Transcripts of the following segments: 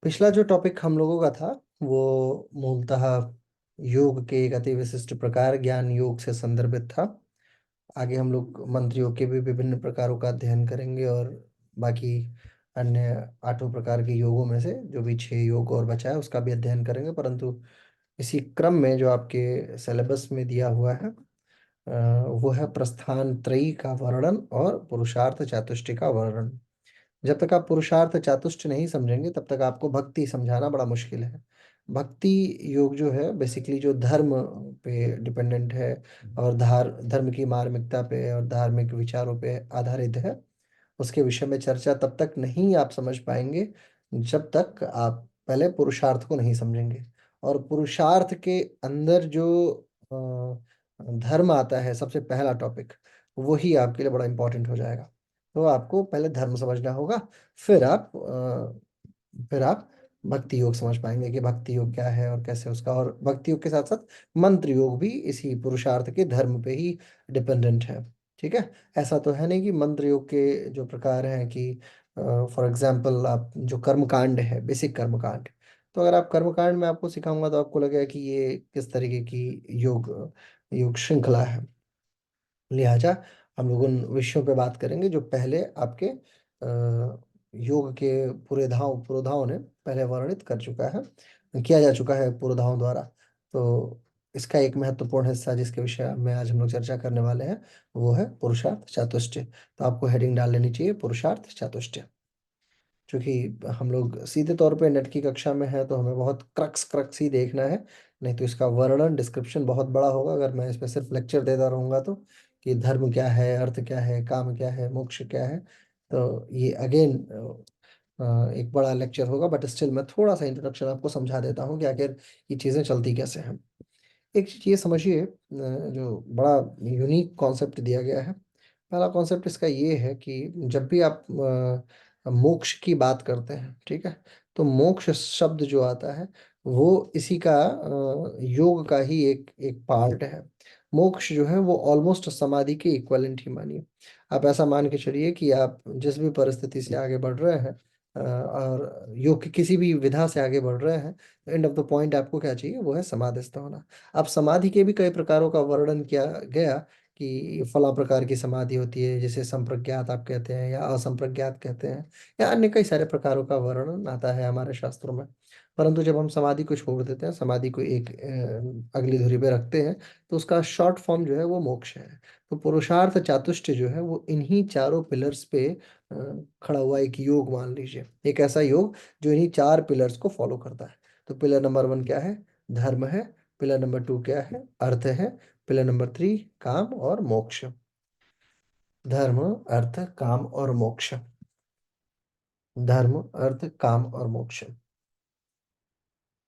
पिछला जो टॉपिक हम लोगों का था वो मूलतः योग के एक अति विशिष्ट प्रकार ज्ञान योग से संदर्भित था। आगे हम लोग मंत्र योग के भी विभिन्न प्रकारों का अध्ययन करेंगे और बाकी अन्य 8 प्रकार के योगों में से जो भी 6 योग और बचा है उसका भी अध्ययन करेंगे। परंतु इसी क्रम में जो आपके सिलेबस में दिया हुआ है वो है प्रस्थान त्रयी का वर्णन और पुरुषार्थ चातुष्टय का वर्णन। जब तक आप पुरुषार्थ चातुष्ट नहीं समझेंगे तब तक आपको भक्ति समझाना बड़ा मुश्किल है। भक्ति योग जो है बेसिकली जो धर्म पे डिपेंडेंट है और धर्म की मार्मिकता पे और धार्मिक विचारों पे आधारित है, उसके विषय में चर्चा तब तक नहीं आप समझ पाएंगे जब तक आप पहले पुरुषार्थ को नहीं समझेंगे। और पुरुषार्थ के अंदर जो धर्म आता है, सबसे पहला टॉपिक, वही आपके लिए बड़ा इंपॉर्टेंट हो जाएगा। तो आपको पहले धर्म समझना होगा, फिर आप फिर आप भक्ति योग समझ पाएंगे कि भक्ति योग क्या है और कैसे उसका, और भक्ति योग के साथ साथ मंत्र योग भी इसी पुरुषार्थ के धर्म पे ही डिपेंडेंट है। ठीक है। ऐसा तो है नहीं कि मंत्र योग के जो प्रकार हैं कि फॉर एग्जाम्पल आप जो कर्मकांड है, बेसिक कर्मकांड, तो अगर आप कर्मकांड में आपको सिखाऊंगा तो आपको लगेगा कि ये किस तरीके की योग योग श्रृंखला है। लिहाजा हम लोग उन विषयों पे बात करेंगे जो पहले आपके योग के पुरोधाओं ने पहले वर्णित कर चुका है, किया जा चुका है पुरोधाओं द्वारा। तो इसका एक महत्वपूर्ण हिस्सा जिसके विषय में आज हम लोग चर्चा करने वाले हैं वो है पुरुषार्थ चातुष्टय। तो आपको हेडिंग डाल लेनी चाहिए पुरुषार्थ चातुष्टय। क्योंकि हम लोग सीधे तौर पे नेट की कक्षा में है तो हमें बहुत क्रक्स क्रक्स ही देखना है, नहीं तो इसका वर्णन डिस्क्रिप्शन बहुत बड़ा होगा अगर मैं इस पे सिर्फ लेक्चर देता रहूंगा तो, कि धर्म क्या है, अर्थ क्या है, काम क्या है, मोक्ष क्या है। तो ये अगेन एक बड़ा लेक्चर होगा, बट स्टिल मैं थोड़ा सा इंट्रोडक्शन आपको समझा देता हूँ कि आखिर ये चीज़ें चलती कैसे हैं। एक चीज़ ये समझिए, जो बड़ा यूनिक कॉन्सेप्ट दिया गया है, पहला कॉन्सेप्ट इसका ये है कि जब भी आप मोक्ष की बात करते हैं, ठीक है, तो मोक्ष शब्द जो आता है वो इसी का योग का ही एक एक पार्ट है। मोक्ष जो है वो ऑलमोस्ट समाधि के इक्वलेंट ही मानिए। आप ऐसा मान के चलिए कि आप जिस भी परिस्थिति से आगे बढ़ रहे हैं और योग की किसी भी विधा से आगे बढ़ रहे हैं, एंड ऑफ द पॉइंट आपको क्या चाहिए, वो है समाधिस्थ होना। अब समाधि के भी कई प्रकारों का वर्णन किया गया कि फला प्रकार की समाधि होती है, जिसे संप्रज्ञात आप कहते हैं या असंप्रज्ञात कहते हैं, या अन्य कई सारे प्रकारों का वर्णन आता है हमारे शास्त्रों में। परंतु जब हम समाधि को छोड़ देते हैं, समाधि को एक अगली धुरी पे रखते हैं, तो उसका शॉर्ट फॉर्म जो है वो मोक्ष है। तो पुरुषार्थ चातुष्टय जो है वो इन्हीं चारों पिलर्स पे खड़ा हुआ एक योग मान लीजिए, एक ऐसा योग जो इन्हीं 4 पिलर्स को फॉलो करता है। तो पिलर नंबर 1 क्या है? धर्म है। पिलर नंबर 2 क्या है? अर्थ है। पिलर नंबर 3 काम और मोक्ष। धर्म, अर्थ, काम और मोक्ष। धर्म, अर्थ, काम और मोक्ष,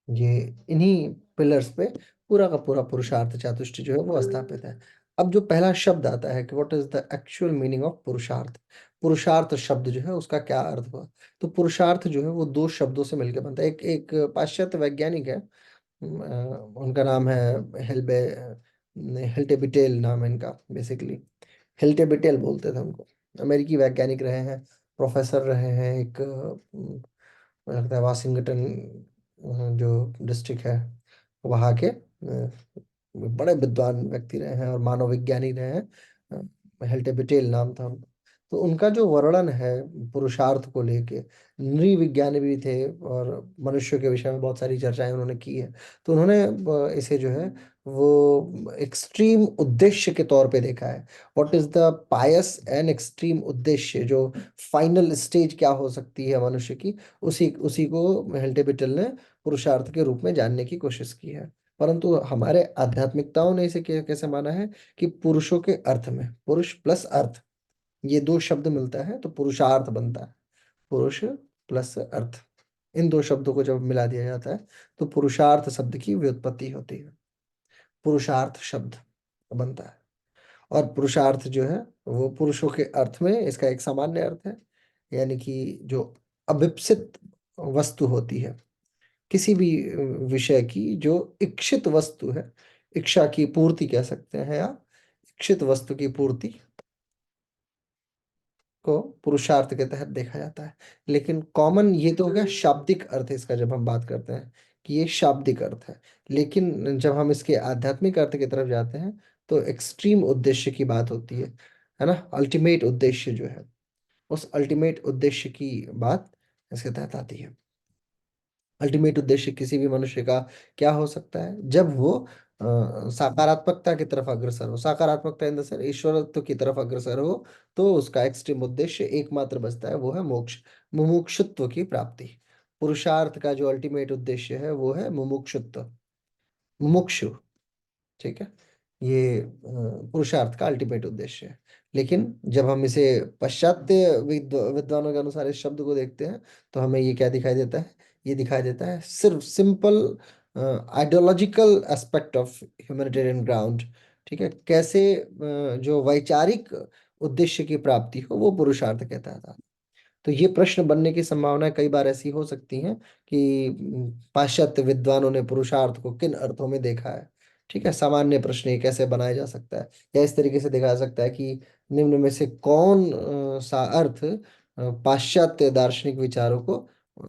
ये इन्हीं पिलर्स पे पूरा का पूरा पुरुषार्थ चातुष्टय जो है वो स्थापित है। अब जो पहला शब्द आता है कि what is the actual meaning of पुरुषार्थ, पुरुषार्थ शब्द जो है उसका क्या अर्थ हुआ। तो पुरुषार्थ जो है वो 2 शब्दों से मिलकर बनता है। एक एक पाश्चात्य वैज्ञानिक है, उनका नाम है हेल्बे हिल्टेबिटेल नाम है इनका, बेसिकली हिल्टेबिटेल बोलते थे उनको। अमेरिकी वैज्ञानिक रहे हैं, प्रोफेसर रहे हैं एक मुझे लगता है वाशिंगटन जो डिस्ट्रिक्ट है वहाँ के बड़े विद्वान व्यक्ति रहे हैं और मानव विज्ञानी रहे हैं। हेल्टेबिटेल नाम था उनका। तो उनका जो वर्णन है पुरुषार्थ को लेके, नृविज्ञानी भी थे और मनुष्य के विषय में बहुत सारी चर्चाएं उन्होंने की है। तो उन्होंने इसे जो है वो एक्सट्रीम उद्देश्य के तौर पे देखा है। What is the pious and extreme उद्देश्य, जो फाइनल स्टेज क्या हो सकती है मनुष्य की, उसी उसी को हेल्टेबिटल ने पुरुषार्थ के रूप में जानने की कोशिश की है। परंतु हमारे आध्यात्मिकताओं ने इसे कैसे माना है कि पुरुषों के अर्थ में, पुरुष प्लस अर्थ, ये 2 शब्द मिलता है तो पुरुषार्थ बनता है। पुरुष प्लस अर्थ, इन 2 शब्दों को जब मिला दिया जाता है तो पुरुषार्थ शब्द की व्युत्पत्ति होती है, पुरुषार्थ शब्द बनता है। और पुरुषार्थ जो है वो पुरुषों के अर्थ में इसका एक सामान्य अर्थ है, यानी कि जो अभिप्सित वस्तु होती है, किसी भी विषय की जो इच्छित वस्तु है, इच्छा की पूर्ति कह सकते हैं, या इच्छित वस्तु की पूर्ति, को पुरुषार्थ के तहत देखा जाता है। लेकिन कॉमन ये तो हो गया शाब्दिक अर्थ इसका, जब हम बात करते हैं कि ये शाब्दिक अर्थ है। लेकिन जब हम इसके आध्यात्मिक अर्थ की तरफ जाते हैं तो एक्सट्रीम उद्देश्य की बात होती है ना, अल्टीमेट उद्देश्य जो है, उस अल्टीमेट उद्देश्य की बात इसके तहत आती है। अल्टीमेट उद्देश्य किसी भी मनुष्य का क्या हो सकता है, जब वो सकारात्मकता की तरफ अग्रसर हो, सकारात्मकता इन द सेंस ईश्वरत्व की तरफ अग्रसर हो, तो उसका एक्सट्रीम उद्देश्य एकमात्र बचता है, वो है मोक्ष, मुमुक्षुत्व की प्राप्ति। पुरुषार्थ का जो अल्टीमेट उद्देश्य है वो है मुमुक्षुत्व, मुमुक्षु, ठीक है। ये पुरुषार्थ का अल्टीमेट उद्देश्य है। लेकिन जब हम इसे पाश्चात्य विद्वानों के अनुसार इस शब्द को देखते हैं तो हमें ये क्या दिखाई देता है, ये दिखाई देता है सिर्फ simple ideological aspect of humanitarian ground, ठीक है। कैसे जो वैचारिक उद्देश्य की प्राप्ति हो वो पुरुषार्थ कहता था। तो ये प्रश्न बनने की संभावना कई बार ऐसी हो सकती है कि पाश्चात्य विद्वानों ने पुरुषार्थ को किन अर्थों में देखा है, ठीक है। सामान्य प्रश्न ये कैसे बनाया जा सकता है, या इस तरीके से देखा जा सकता है कि निम्न में से कौन सा अर्थ पाश्चात्य दार्शनिक विचारों को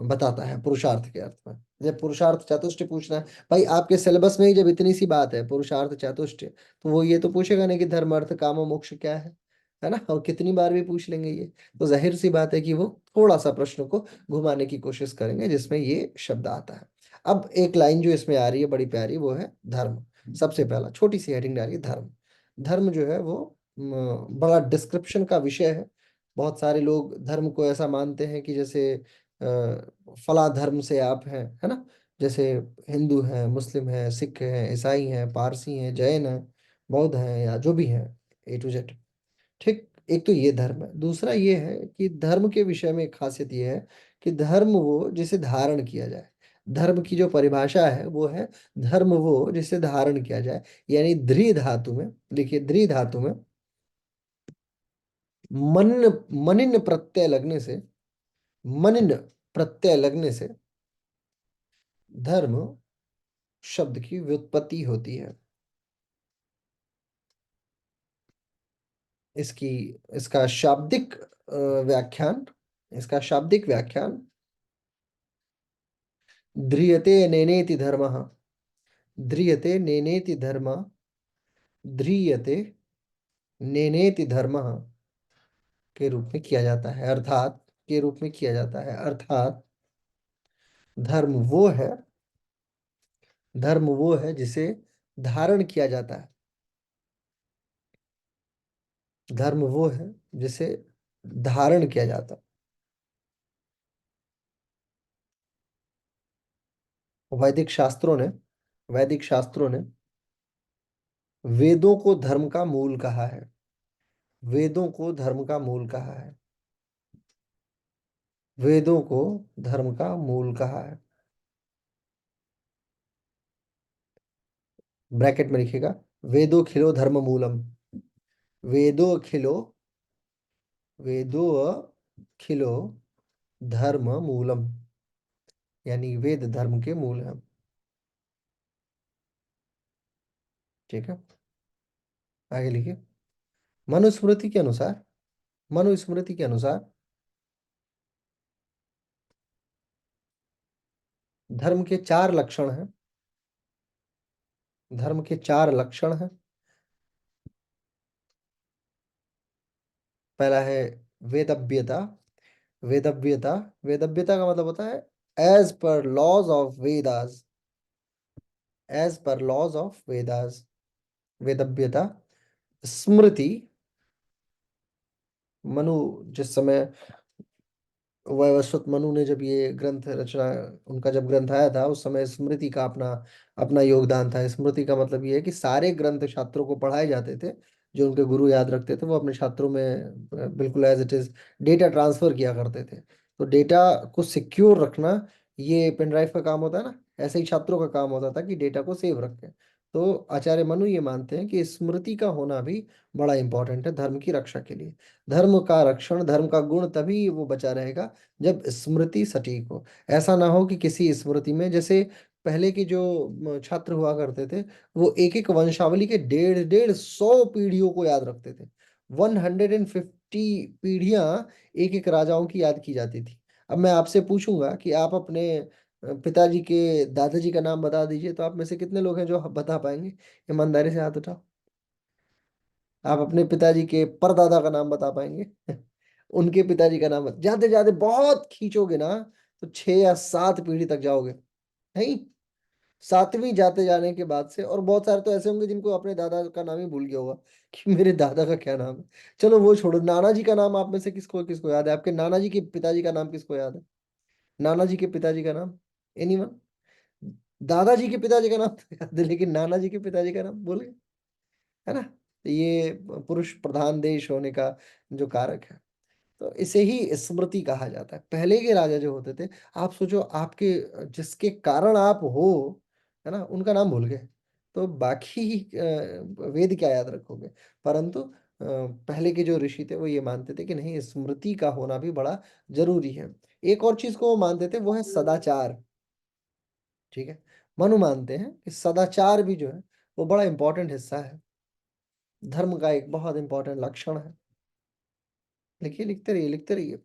बताता है पुरुषार्थ के अर्थ में। जब पुरुषार्थ चतुष्टय पूछना है, भाई आपके सिलेबस में ही जब इतनी सी बात है पुरुषार्थ चतुष्टय, तो वो ये तो पूछेगा नहीं कि धर्म अर्थ काम और मोक्ष क्या है ना, और कितनी बार भी पूछ लेंगे ये, तो जाहिर सी बात है कि वो थोड़ा सा प्रश्न को घुमाने की कोशिश करेंगे जिसमें ये शब्द आता है। अब एक लाइन जो इसमें आ रही है बड़ी प्यारी, वो है धर्म। सबसे पहला छोटी सी हेडिंग डाली धर्म। धर्म जो है वो बड़ा डिस्क्रिप्शन का विषय है। बहुत सारे लोग धर्म को ऐसा मानते हैं कि जैसे फला धर्म से आप हैं, है ना, जैसे हिंदू हैं, मुस्लिम हैं, सिख हैं, ईसाई हैं, पारसी हैं, जैन हैं, बौद्ध हैं, या जो भी हैं, A to Z, ठीक। एक तो ये धर्म है। दूसरा ये है कि धर्म के विषय में एक खासियत ये है कि धर्म वो जिसे धारण किया जाए। धर्म की जो परिभाषा है वो है धर्म वो जिसे धारण किया जाए। यानी द्रि धातु में, देखिए द्रि धातु में मन, मनिन प्रत्यय लगने से, मनिन प्रत्यय लगने से धर्म शब्द की व्युत्पत्ति होती है। इसकी इसका शाब्दिक व्याख्यान, इसका शाब्दिक व्याख्यान ध्रियते नेनेति धर्मः, ध्रियते नेनेति धर्म, ध्रियते नेनेति धर्मः के रूप में किया जाता है, अर्थात के रूप में किया जाता है, अर्थात धर्म वो है, धर्म वो है जिसे धारण किया जाता है। धर्म वो है जिसे धारण किया जाता है। वैदिक शास्त्रों ने वेदों को धर्म का मूल कहा है। वेदों को धर्म का मूल कहा है। वेदों को धर्म का मूल कहा है। ब्रैकेट में लिखिएगा, वेदो खिलो धर्म मूलम। वेदो खिलो, वेदो खिलो धर्म मूलम, यानी वेद धर्म के मूल हैं, ठीक है। आगे लिखिए, मनुस्मृति के अनुसार, मनुस्मृति के अनुसार धर्म के चार लक्षण हैं। धर्म के चार लक्षण हैं। पहला है वेदव्यता। वेदव्यता, वेदव्यता का मतलब होता है as per laws of Vedas, as per laws of Vedas, वेदव्यता। स्मृति, मनु जिस समय वैवस्वत मनु ने जब ये ग्रंथ रचना, उनका जब ग्रंथ आया था उस समय स्मृति का अपना अपना योगदान था। स्मृति का मतलब ये है कि सारे ग्रंथ छात्रों को पढ़ाए जाते थे, जो उनके गुरु याद रखते थे वो अपने छात्रों में बिल्कुल as it is data transfer किया करते थे। तो डेटा को सिक्योर रखना ये पेन ड्राइव का काम होता है ना, ऐसे ही छात्रों का काम होता था कि डेटा को सेव रखें। तो आचार्य मनु ये मानते हैं कि स्मृति का होना भी बड़ा इंपॉर्टेंट है धर्म की रक्षा के लिए। धर्म का रक्षण, धर्म का गुण तभी वो बचा रहेगा जब स्मृति सटीक हो। ऐसा ना हो कि किसी स्मृति में, जैसे पहले के जो छात्र हुआ करते थे, वो एक एक वंशावली के 150-150 पीढ़ियों को याद रखते थे। 150 पीढ़ियां एक एक राजाओं की याद की जाती थी। अब मैं आपसे पूछूंगा कि आप अपने पिताजी के दादाजी का नाम बता दीजिए, तो आप में से कितने लोग हैं जो बता पाएंगे? ईमानदारी से हाथ उठाओ। आप अपने पिताजी के परदादा का नाम बता पाएंगे? उनके पिताजी का नाम जाते जाते बहुत खींचोगे ना, तो 6 या 7 पीढ़ी तक जाओगे। नहीं, 7वीं जाते जाने के बाद से, और बहुत सारे तो ऐसे होंगे जिनको अपने दादा का नाम ही भूल गया होगा कि मेरे दादा का क्या नाम है। चलो वो छोड़ो, नाना जी का नाम आप में से किसको किसको याद है? आपके नाना जी के पिताजी का नाम किसको याद है? नाना जी के पिताजी का नाम? एनीवन? दादाजी के पिताजी का नाम तो याद है, लेकिन नाना जी के पिताजी का नाम बोले, है ना? तो ये पुरुष प्रधान देश होने का जो कारक है, तो इसे ही स्मृति कहा जाता है। पहले के राजा जो होते थे, आप सोचो, आपके जिसके कारण आप हो, है ना, उनका नाम भूल गए, तो बाकी वेद क्या याद रखोगे? परंतु पहले के जो ऋषि थे वो ये मानते थे कि नहीं, स्मृति का होना भी बड़ा जरूरी है। एक और चीज को वो मानते थे, वो है सदाचार। ठीक है, मनु मानते हैं कि सदाचार भी जो है वो बड़ा इंपॉर्टेंट हिस्सा है, धर्म का एक बहुत इंपॉर्टेंट लक्षण है। लिखिए, लिखते रहिए, लिखते रहिए,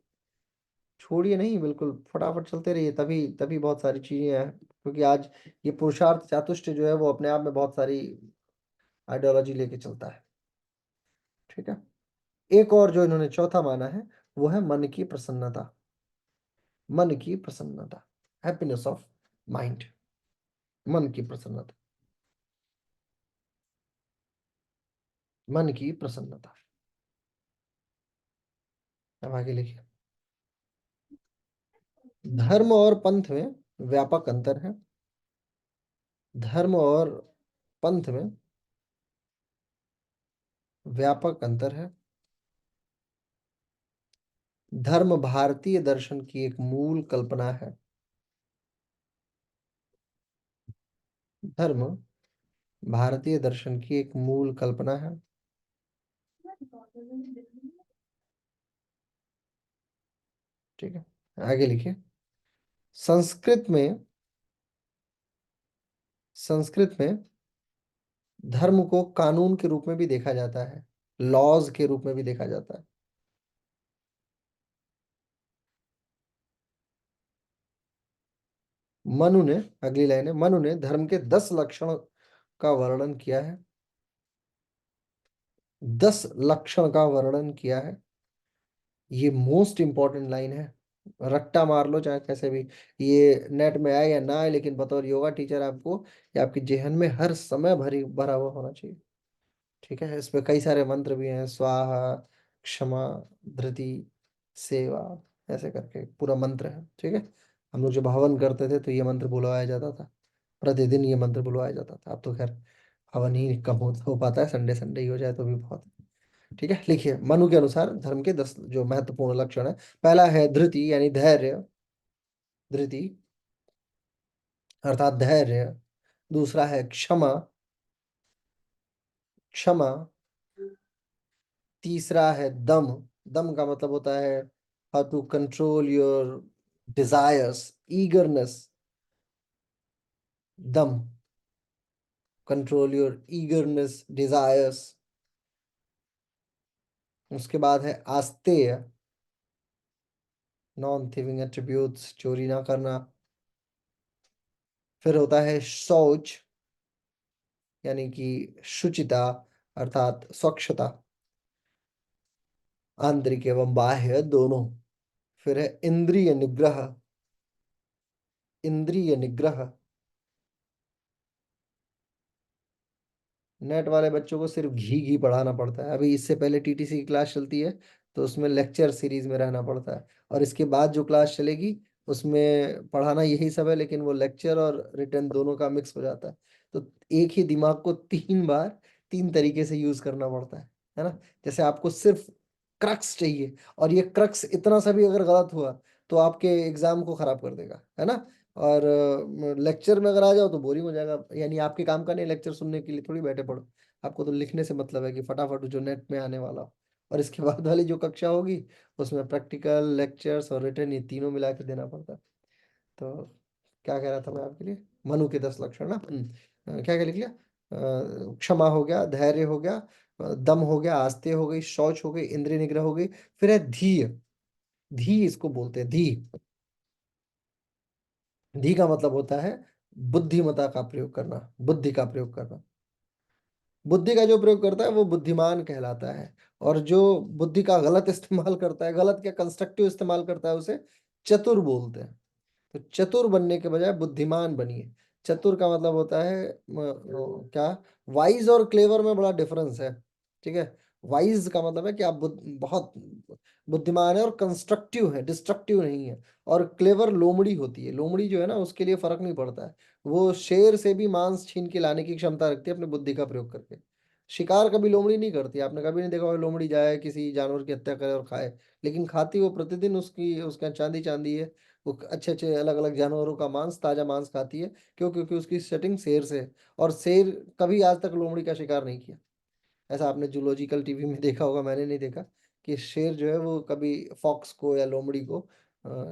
छोड़िए नहीं, बिल्कुल फटाफट चलते रहिए, तभी तभी बहुत सारी चीजें हैं। क्योंकि आज ये पुरुषार्थ चातुष्ट जो है वो अपने आप में बहुत सारी आइडियोलॉजी लेके चलता है। ठीक है, एक और जो इन्होंने चौथा माना है, वो है मन की प्रसन्नता। मन की प्रसन्नता, हैप्पीनेस ऑफ माइंड, मन की प्रसन्नता, मन की प्रसन्नता। अब आगे लिखिए, धर्म और पंथ में व्यापक अंतर है। धर्म और पंथ में व्यापक अंतर है। धर्म भारतीय दर्शन की एक मूल कल्पना है। धर्म भारतीय दर्शन की एक मूल कल्पना है। ठीक है, आगे लिखिए, संस्कृत में संस्कृत में धर्म को कानून के रूप में भी देखा जाता है, लॉज के रूप में भी देखा जाता है। मनु ने, अगली लाइन है, मनु ने धर्म के 10 लक्षण का वर्णन किया है। 10 लक्षण का वर्णन किया है। ये मोस्ट इंपॉर्टेंट लाइन है, रट्टा मार लो चाहे कैसे भी, ये नेट में आए या ना आए, लेकिन बतौर योगा टीचर आपको ये आपके जेहन में हर समय भरी भरा हुआ होना चाहिए। ठीक है, इसमें कई सारे मंत्र भी हैं, स्वाहा, क्षमा, धृति, सेवा, ऐसे करके पूरा मंत्र है। ठीक है, हम लोग जब हवन करते थे तो ये मंत्र बुलवाया जाता था, प्रतिदिन ये मंत्र बुलवाया जाता था। अब तो खैर हवन ही कम हो पाता है, संडे संडे ही हो जाए तो भी बहुत। ठीक है, लिखिए, मनु के अनुसार धर्म के 10 जो महत्वपूर्ण लक्षण है, पहला है धृति यानी धैर्य, धृति अर्थात धैर्य। दूसरा है क्षमा, क्षमा। तीसरा है दम, दम का मतलब होता है how to control your desires, eagerness, दम, कंट्रोल योर ईगरनेस, डिजायर्स। उसके बाद है आस्तेय, नॉन थिविंग एट्रीब्यूट्स, चोरी ना करना। फिर होता है शौच, यानी कि शुचिता अर्थात स्वच्छता, आंतरिक एवं बाह्य दोनों। फिर है इंद्रिय निग्रह, इंद्रिय निग्रह। नेट वाले बच्चों को सिर्फ घी घी पढ़ाना पड़ता है, अभी इससे पहले टीटीसी की क्लास चलती है तो उसमें लेक्चर सीरीज में रहना पड़ता है, और इसके बाद जो क्लास चलेगी उसमें पढ़ाना यही सब है, लेकिन वो लेक्चर और रिटर्न दोनों का मिक्स हो जाता है। तो एक ही दिमाग को 3 बार 3 तरीके से यूज करना पड़ता है ना? जैसे आपको सिर्फ क्रक्स चाहिए, और ये क्रक्स इतना सा भी अगर गलत हुआ तो आपके एग्जाम को खराब कर देगा, है ना? और लेक्चर में अगर आ जाओ तो बोरिंग हो जाएगा, यानी आपके काम का नहीं, लेक्चर सुनने के लिए थोड़ी बैठे पड़ो। आपको तो लिखने से मतलब है कि फटाफट जो नेट में आने वाला हो, और इसके बाद वाली जो कक्षा होगी उसमें प्रैक्टिकल, लेक्चर्स और रिटर्न, ये तीनों मिला के देना पड़ता है। तो क्या कह रहा था मैं आपके लिए, मनु के 10 लक्षण ना, क्या क्या लिख लिया? क्षमा हो गया, धैर्य हो गया, दम हो गया, आस्ते हो गई, शौच हो गई, इंद्रिय निग्रह हो गई। फिर है धी। धी इसको बोलते हैं, धी। धी का मतलब होता है बुद्धिमता का प्रयोग करना, बुद्धि का प्रयोग करना। बुद्धि का जो प्रयोग करता है वो बुद्धिमान कहलाता है। और जो बुद्धि का गलत इस्तेमाल करता है, गलत क्या, कंस्ट्रक्टिव इस्तेमाल करता है, उसे चतुर बोलते हैं। तो चतुर बनने के बजाय बुद्धिमान बनिए। चतुर का मतलब होता है क्या, वाइज और क्लेवर में बड़ा डिफरेंस है। ठीक है। वाइज का मतलब है कि आप बहुत बुद्धिमान है और कंस्ट्रक्टिव है, डिस्ट्रक्टिव नहीं है। और क्लेवर लोमड़ी होती है, लोमड़ी जो है ना, उसके लिए फर्क नहीं पड़ता है। वो शेर से भी मांस छीन के लाने की क्षमता रखती है अपनी बुद्धि का प्रयोग करके। शिकार कभी लोमड़ी नहीं करती, आपने कभी नहीं देखा होगा लोमड़ी जाए किसी जानवर की हत्या करे और खाए। लेकिन खाती वो प्रतिदिन, उसकी उसका चांदी चांदी है। वो अच्छे अच्छे अलग अलग जानवरों का मांस, ताजा मांस खाती है। क्यों? क्योंकि उसकी सेटिंग शेर से है। और शेर कभी आज तक लोमड़ी का शिकार नहीं किया। ऐसा आपने जूलॉजिकल टीवी में देखा होगा, मैंने नहीं देखा कि शेर जो है वो कभी फॉक्स को या लोमड़ी को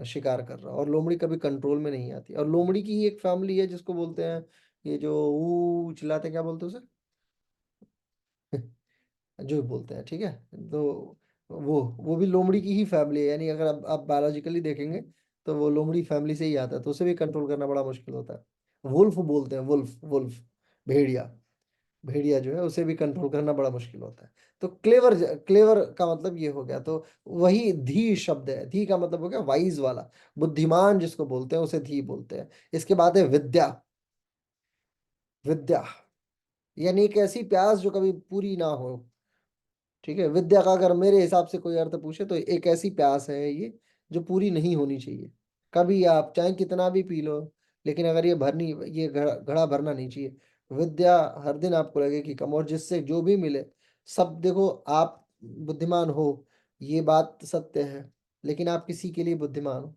शिकार कर रहा। और लोमड़ी कभी कंट्रोल में नहीं आती। और लोमड़ी की ही एक फैमिली है जिसको बोलते हैं, ये जो ऊ चिल्लाते हैं, क्या बोलते हैं उसे? जो बोलते हैं, ठीक है। तो वो भी लोमड़ी की ही फैमिली है। यानी अगर आप बायोलॉजिकली देखेंगे तो वो लोमड़ी फैमिली से ही आता है। तो उसे भी कंट्रोल करना बड़ा मुश्किल होता है। वुल्फ बोलते हैं, वुल्फ, वुल्फ, भेड़िया। भेड़िया जो है उसे भी कंट्रोल करना बड़ा मुश्किल होता है। तो क्लेवर, क्लेवर का मतलब ये हो गया। तो वही धी शब्द है। धी का मतलब हो गया वाइज वाला, बुद्धिमान जिसको बोलते हैं उसे धी बोलते हैं। इसके बाद है विद्या। विद्या यानी एक ऐसी प्यास जो कभी पूरी ना हो। ठीक है। विद्या का अगर मेरे हिसाब से कोई अर्थ पूछे तो एक ऐसी प्यास है ये जो पूरी नहीं होनी चाहिए। कभी आप चाहे कितना भी पी लो, लेकिन अगर ये भरनी, ये घड़ा घड़ा भरना नहीं चाहिए। विद्या हर दिन आपको लगे कि कम, और जिससे जो भी मिले सब, देखो आप बुद्धिमान हो, ये बात सत्य है। लेकिन आप किसी के लिए बुद्धिमान हो,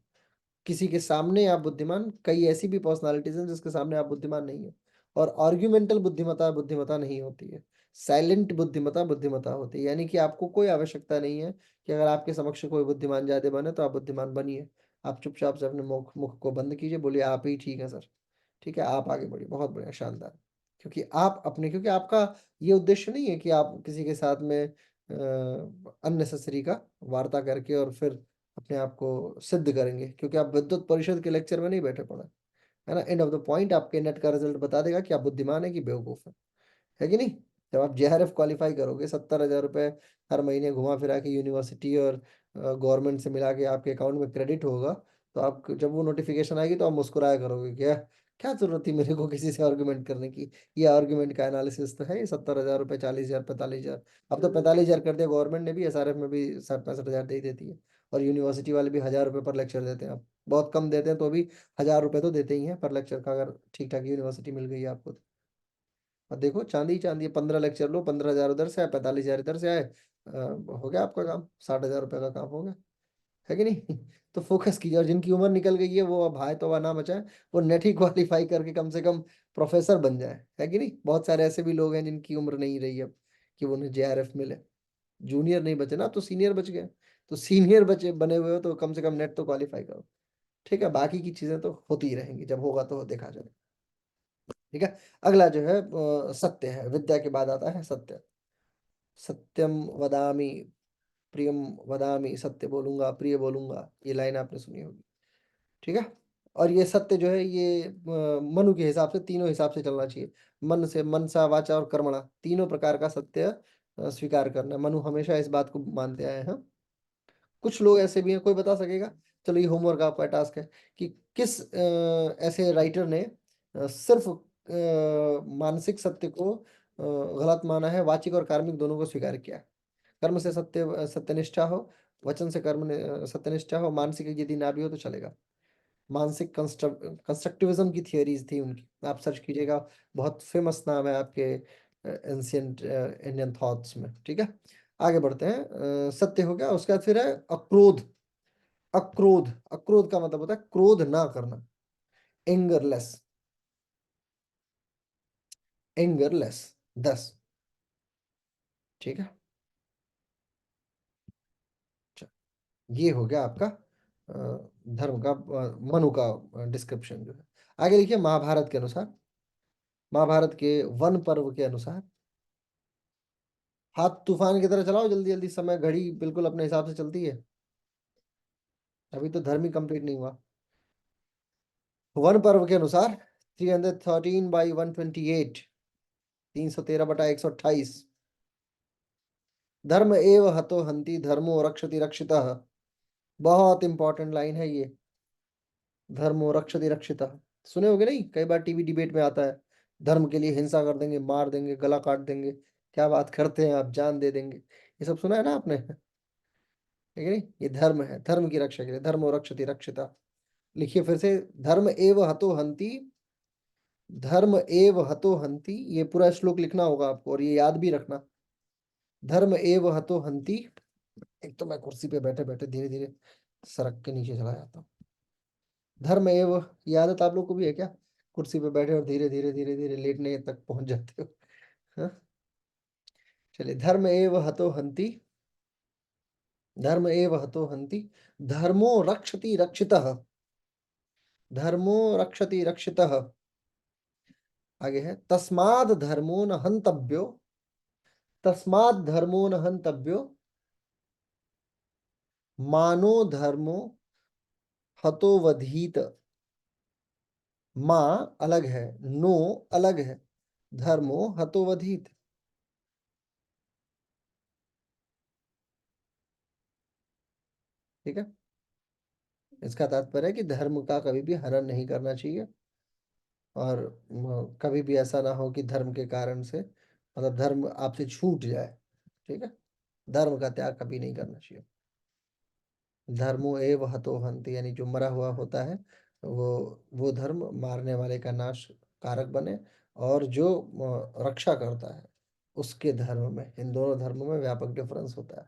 किसी के सामने आप बुद्धिमान, कई ऐसी भी पर्सनालिटीज हैं जिसके सामने आप बुद्धिमान नहीं हो। और आर्ग्यूमेंटल बुद्धिमता बुद्धिमता नहीं होती है। साइलेंट बुद्धिमता बुद्धिमता होती है। यानी कि आपको कोई आवश्यकता नहीं है कि अगर आपके समक्ष कोई बुद्धिमान ज्यादा बने तो आप बुद्धिमान बनिए। आप चुपचाप से अपने मुख मुख को बंद कीजिए, बोलिए आप ही ठीक है सर। ठीक है, आप आगे बढ़िए, बहुत बढ़िया, शानदार। क्योंकि आप अपने, क्योंकि आपका ये उद्देश्य नहीं है कि आप किसी के साथ में अननेसेसरी का वार्ता करके और फिर अपने आप को सिद्ध करेंगे। क्योंकि आप विद्युत परिषद के लेक्चर में नहीं बैठे पड़े, है ना। एंड ऑफ द पॉइंट आपके नेट का रिजल्ट बता देगा कि आप बुद्धिमान है कि बेवकूफ है कि नहीं। जब आप जेआरएफ क्वालिफाई करोगे, 70,000 रुपये हर महीने घुमा फिरा के यूनिवर्सिटी और गवर्नमेंट से मिला के आपके अकाउंट में क्रेडिट होगा, तो आप जब वो नोटिफिकेशन आएगी तो आप मुस्कुराया करोगे, क्या क्या जरूरत थी मेरे को किसी से आर्गुमेंट करने की। ये आर्गुमेंट का एनालिसिस तो है, ये 70,000 रुपये, 40,000, 45,000। अब तो 45,000 कर दिया गवर्नमेंट ने भी, एसआरएफ में भी 60-65 हजार दे ही देती है। और यूनिवर्सिटी वाले भी 1,000 रुपये पर लेक्चर देते हैं। अब बहुत कम देते हैं तो भी 1,000 रुपये तो देते ही हैं पर लेक्चर का, अगर ठीक ठाक यूनिवर्सिटी मिल गई है आपको तो। और देखो चांदी ही चांदी है, 15 लेक्चर लो, 15,000 उधर से आए, 45,000 इधर से आए, हो गया आपका काम, 60,000 रुपये का काम हो गया, है कि नहीं। तो फोकस कीजिए। और जिनकी उम्र निकल गई है वो अब हाय तो ना बचाए, वो नेट ही क्वालिफाई करके कम से कम प्रोफेसर बन जाए, है कि नहीं। बहुत सारे ऐसे भी लोग हैं जिनकी उम्र नहीं रही अब कि वो उन्हें जेआरएफ मिले। जूनियर नहीं बचे ना, अब तो सीनियर बच गए। तो सीनियर बचे बने हुए हो तो कम से कम नेट तो क्वालिफाई करो। ठीक है, बाकी की चीजें तो होती ही रहेंगी, जब होगा तो देखा जाए। ठीक है। अगला जो है सत्य है। विद्या के बाद आता है सत्य। सत्यम वदामि, प्रियम वदामि, सत्य बोलूंगा, प्रिय बोलूंगा, ये लाइन आपने सुनी होगी। ठीक है। और ये सत्य जो है ये मनु के हिसाब से, तीनों हिसाब से चलना चाहिए। मन से, मनसा, वाचा और कर्मणा, तीनों प्रकार का सत्य स्वीकार करना। मनु हमेशा इस बात को मानते आए हैं। कुछ लोग ऐसे भी हैं, कोई बता सकेगा? चलो ये होमवर्क आपका टास्क है कि किस ऐसे राइटर ने सिर्फ मानसिक सत्य को गलत माना है, वाचिक और कार्मिक दोनों को स्वीकार किया है। कर्म से सत्य, सत्यनिष्ठा हो, वचन से कर्म सत्यनिष्ठा हो, मानसिक यदि ना भी हो तो चलेगा। मानसिक कंस्ट्रक्टिविज्म की थियोरीज थी उनकी, आप सर्च कीजिएगा। बहुत फेमस नाम है आपके एंशियंट इंडियन थॉट्स में। ठीक है, आगे बढ़ते हैं। सत्य हो गया, उसके बाद फिर है अक्रोध। अक्रोध, अक्रोध का मतलब होता है क्रोध ना करना, एंगरलेस, एंगरलेस, 10। ठीक है। अच्छा, ये हो गया आपका धर्म का, मनु का डिस्क्रिप्शन जो है। आगे लिखिए महाभारत के अनुसार। महाभारत के वन पर्व के अनुसार। हाथ तूफान की तरह चलाओ, जल्दी जल्दी, समय घड़ी बिल्कुल अपने हिसाब से चलती है। अभी तो धर्म ही कंप्लीट नहीं हुआ। वन पर्व के अनुसार 313/128, 313/128। धर्म एव हतो हंति धर्मो रक्षति रक्षितः। बहुत इंपॉर्टेंट लाइन है ये। धर्मो रक्षति रक्षितः, सुने होगे नहीं, कई बार टीवी डिबेट में आता है, धर्म के लिए हिंसा कर देंगे, मार देंगे, गला काट देंगे, क्या बात करते हैं आप, जान दे देंगे, ये सब सुना है ना आपने? ठीक है नहीं, ये धर्म है, धर्म की रक्षा के लिए, धर्मो रक्षति रक्षिता। लिखिए फिर से, धर्म एव हतो हंति, धर्म एव हतो हंति, ये पूरा श्लोक लिखना होगा आपको और ये याद भी रखना। धर्म एव हतो हंति। एक तो मैं कुर्सी पे बैठे बैठे धीरे धीरे सड़क के नीचे चला जाता हूँ। धर्म एव, ये आदत आप लोग को भी है क्या? कुर्सी पे बैठे और धीरे धीरे धीरे धीरे लेटने तक पहुंच जाते हो, हाँ? चलिए, धर्म एव हतो हंति, धर्म एव हतो हंति धर्मो रक्षति रक्षितः, धर्मो रक्षति रक्षितः। आगे है, तस्माद् धर्मो न हन्तव्यो, तस्माद् धर्मो न हन्तव्यो मानो धर्मो हतोवधीत। माँ अलग है, नो अलग है, धर्मो हतोवधीत। ठीक है, इसका तात्पर्य है कि धर्म का कभी भी हनन नहीं करना चाहिए, और कभी भी ऐसा ना हो कि धर्म के कारण से, मतलब धर्म आपसे छूट जाए। ठीक है, धर्म का त्याग कभी नहीं करना चाहिए। धर्मो एव हतो हन्ति, यानी जो मरा हुआ होता है वो धर्म मारने वाले का नाश कारक बने, और जो रक्षा करता है उसके धर्म में, इन दोनों धर्मों में व्यापक डिफरेंस होता है।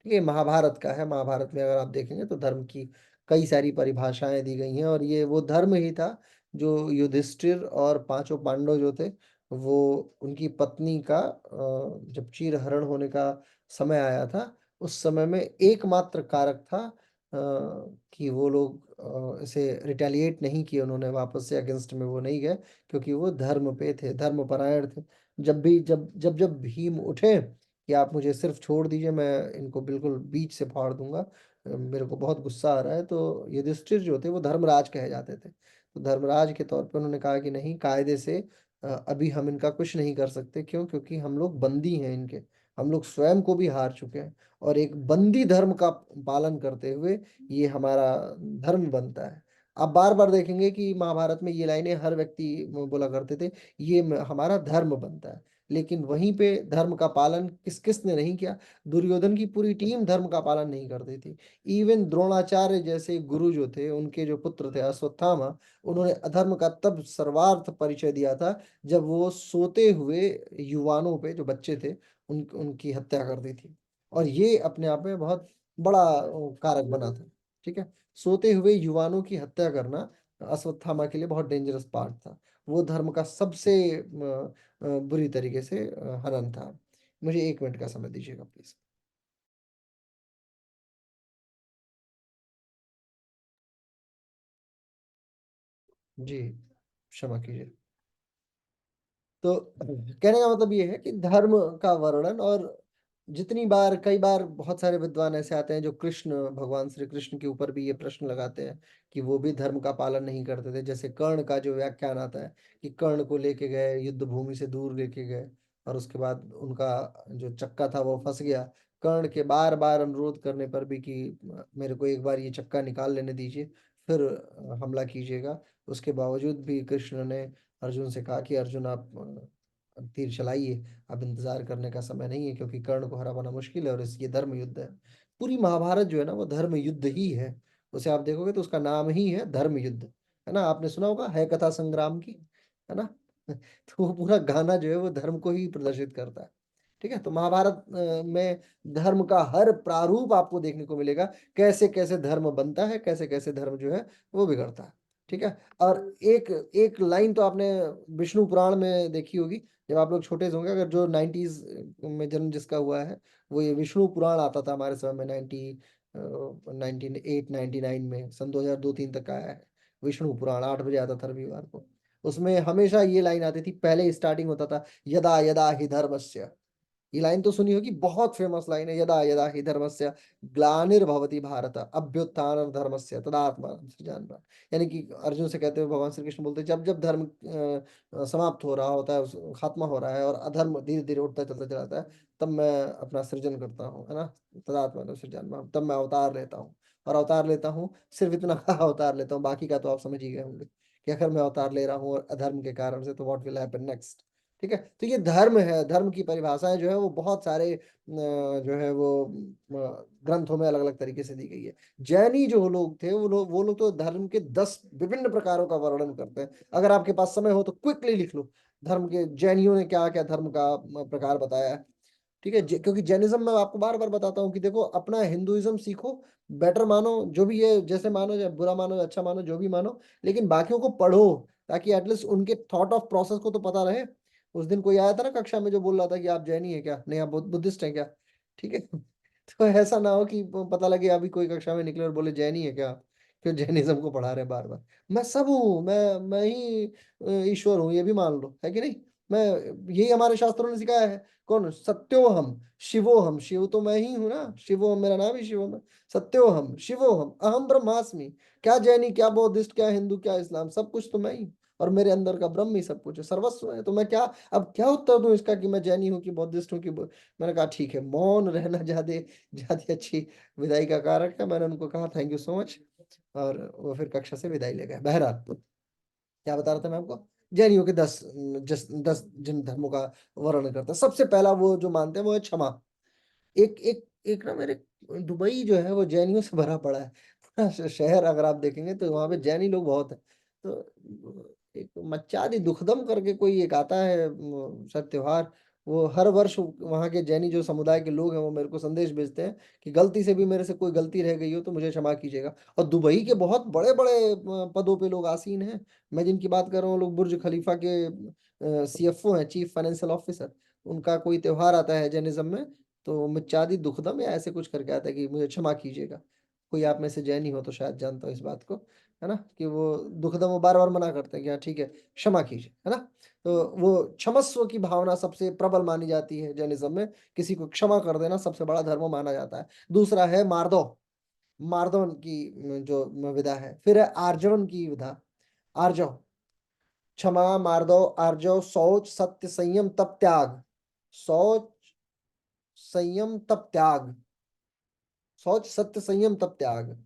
ठीक है, महाभारत का है, महाभारत में अगर आप देखेंगे तो धर्म की कई सारी परिभाषाएं दी गई हैं, और ये वो धर्म ही था जो युधिष्ठिर और पांचों पांडव जो थे, वो उनकी पत्नी का जब चीरहरण होने का समय आया था, उस समय में एकमात्र कारक था कि वो लोग इसे रिटेलिएट नहीं किए, उन्होंने वापस से अगेंस्ट में वो नहीं गए, क्योंकि वो धर्म पे थे, धर्मपरायण थे। जब भी जब भीम उठे कि आप मुझे सिर्फ छोड़ दीजिए, मैं इनको बिल्कुल बीच से फाड़ दूंगा, मेरे को बहुत गुस्सा आ रहा है, तो युधिष्ठिर जो थे वो धर्मराज कहे जाते थे, तो धर्मराज के तौर पे उन्होंने कहा कि नहीं, कायदे से अभी हम इनका कुछ नहीं कर सकते, क्यों? क्योंकि हम लोग बंदी हैं इनके, हम लोग स्वयं को भी हार चुके हैं, और एक बंदी धर्म का पालन करते हुए ये हमारा धर्म बनता है। आप बार बार देखेंगे कि महाभारत में ये लाइनें हर व्यक्ति बोला करते थे, ये हमारा धर्म बनता है। लेकिन वहीं पे धर्म का पालन किस किस ने नहीं किया? दुर्योधन की पूरी टीम धर्म का पालन नहीं करती थी। इवन द्रोणाचार्य जैसे गुरु जो थे, उनके जो पुत्र थे अश्वत्थामा, उन्होंने अधर्म का तब सर्वार्थ परिचय दिया था जब वो सोते हुए युवानों पे, जो बच्चे थे, उनकी हत्या कर दी थी, और ये अपने आप में बहुत बड़ा कारक बना था। ठीक है, सोते हुए युवानों की हत्या करना अश्वत्थामा के लिए बहुत डेंजरस पार्ट था, वो धर्म का सबसे बुरी तरीके से हनन था। मुझे 1 मिनट का समय दीजिएगा प्लीज। जी, क्षमा कीजिए। तो कहने का मतलब ये है कि धर्म का वर्णन, और जितनी बार, कई बार बहुत सारे विद्वान ऐसे आते हैं जो कृष्ण, भगवान श्री कृष्ण के ऊपर भी ये प्रश्न लगाते हैं कि वो भी धर्म का पालन नहीं करते थे। जैसे कर्ण का जो व्याख्यान आता है कि कर्ण को लेके गए, युद्ध भूमि से दूर लेके गए, और उसके बाद उनका जो चक्का था वो फंस गया। कर्ण के बार बार अनुरोध करने पर भी कि मेरे को एक बार ये चक्का निकाल लेने दीजिए, फिर हमला कीजिएगा, उसके बावजूद भी कृष्ण ने अर्जुन से कहा कि अर्जुन आप तीर चलाइए, अब इंतजार करने का समय नहीं है, क्योंकि कर्ण को हरा पाना मुश्किल है, और इस ये धर्म युद्ध है। पूरी महाभारत जो है ना वो धर्म युद्ध ही है। उसे आप देखोगे तो उसका नाम ही है धर्म युद्ध, है ना? आपने सुना होगा है कथा संग्राम की, है ना? तो वो पूरा गाना जो है वो धर्म को ही प्रदर्शित करता है। ठीक है, तो महाभारत में धर्म का हर प्रारूप आपको देखने को मिलेगा, कैसे कैसे धर्म बनता है, कैसे कैसे धर्म जो है वो बिगड़ता है। ठीक है, और एक एक लाइन तो आपने विष्णु पुराण में देखी होगी, जब आप लोग छोटे से होंगे, अगर जो 90s में जन्म जिसका हुआ है, वो ये विष्णु पुराण आता था हमारे समय में, 1998-99 में, सन 2002-3 तक आया है। विष्णु पुराण 8 बजे आता था रविवार को। उसमें हमेशा ये लाइन आती थी, पहले स्टार्टिंग होता था, यदा यदा हि धर्मस्य। ये लाइन तो सुनी होगी, बहुत फेमस लाइन है, यदा यदा हि धर्मस्य ग्लानिर्भवति भारत अभ्युत्थान धर्मस्य तदात्मानं सृजाम्यहम्। यानी कि अर्जुन से कहते हुए भगवान श्री कृष्ण बोलते हैं, जब जब धर्म समाप्त हो रहा होता है, खात्मा हो रहा है और अधर्म धीरे धीरे उठता चलता चला जाता है, तब मैं अपना सृजन करता हूँ, है ना। तदात्मानं सृजाम्यहम्, तब मैं अवतार लेता हूँ। और अवतार लेता हूँ, सिर्फ इतना अवतार लेता हूँ, बाकी का तो आप समझ ही गए होंगे कि अगर मैं अवतार ले रहा हूँ और अधर्म के कारण से, तो व्हाट विल हैपन नेक्स्ट। ठीक है, तो ये धर्म है। धर्म की परिभाषाएं जो है वो बहुत सारे जो है वो ग्रंथों में अलग अलग तरीके से दी गई है। जैनी जो लोग थे, वो लोग तो धर्म के 10 विभिन्न प्रकारों का वर्णन करते हैं। अगर आपके पास समय हो तो क्विकली लिख लो, धर्म के जैनियों ने क्या क्या धर्म का प्रकार बताया है। ठीक है, क्योंकि जैनिज्म में आपको बार बार बताता हूँ कि देखो, अपना हिंदुइज्म सीखो, बेटर मानो जो भी है, जैसे मानो या बुरा मानो या अच्छा मानो, जो भी मानो, लेकिन बाकियों को पढ़ो, ताकि एटलीस्ट उनके थॉट ऑफ प्रोसेस को तो पता रहे। उस दिन कोई आया था ना कक्षा में, जो बोल रहा था कि आप जैनी है क्या, नहीं आप बुद्धिस्ट हैं क्या। ठीक है तो ऐसा ना हो कि पता लगे अभी कोई कक्षा में निकले और बोले जैनी है क्या, फिर जैनिज्म को पढ़ा रहे हैं बार बार। मैं सब हूँ, मैं ही ईश्वर हूँ, ये भी मान लो, है कि नहीं। मैं, यही हमारे शास्त्रों ने सिखाया है। कौन, सत्योहम शिवोहम, शिव तो मैं ही हूं ना, शिवोहम मेरा नाम ही शिवम है। सत्योहम शिवोहम अहम ब्रह्मास्मि। क्या जैनी, क्या बौद्धिस्ट, क्या हिंदू, क्या इस्लाम, सब कुछ तो मैं ही हूं। और मेरे अंदर का ब्रह्म ही सब कुछ है, सर्वस्व है। तो मैं क्या, अब क्या उत्तर दूं इसका कि मैं जैनी हूँ कि बौद्धिस्ट हूँ कि मैंने कहा ठीक है, मौन रहना ज्यादा ज्यादा अच्छी विदाई का कारक है। मैंने उनको कहा थैंक यू सो मच, और वो फिर कक्षा से विदाई ले गए। बहरहाल, क्या बता रहा था मैं आपको, जैनियों के 10 जिन धर्मों का वर्णन करता है। सबसे पहला वो जो मानते हैं वो है क्षमा। एक एक एक ना मेरे, दुबई जो है वो जैनियों से भरा पड़ा है। पूरा शहर अगर आप देखेंगे तो वहां पे जैनी लोग बहुत है। तो एक मच्चादी दुखदम करके कोई एक आता है शायद त्योहार, वो हर वर्ष वहाँ के जैनी जो समुदाय के लोग हैं वो मेरे को संदेश भेजते हैं कि गलती से भी मेरे से कोई गलती रह गई हो तो मुझे क्षमा कीजिएगा। और दुबई के बहुत बड़े बड़े पदों पे लोग आसीन हैं। मैं जिनकी बात कर रहा हूँ, लोग बुर्ज खलीफा के CFO हैं, चीफ फाइनेंशियल ऑफिसर। उनका कोई त्योहार आता है जैनिज्म में, तो मिच्चादी दुखदम या ऐसे कुछ करके आता है कि मुझे क्षमा कीजिएगा। कोई आप में से जैनी हो तो शायद जानता हो इस बात को, है ना, कि वो दुखदम वो बार बार मना करते हैं कि हाँ ठीक है, क्षमा कीजिए, है ना। तो वो क्षमस्व की भावना सबसे प्रबल मानी जाती है जैनिज्म में। किसी को क्षमा कर देना सबसे बड़ा धर्म माना जाता है। दूसरा है मार्दव, मार्दवन की जो विधा है। फिर है आर्जवन की विधा, आर्जव, क्षमा, मार्दव, आर्जव, शौच, सत्य, संयम, तप, त्याग। शौच, संयम, तप, त्याग। शौच, सत्य, संयम, तप, त्याग।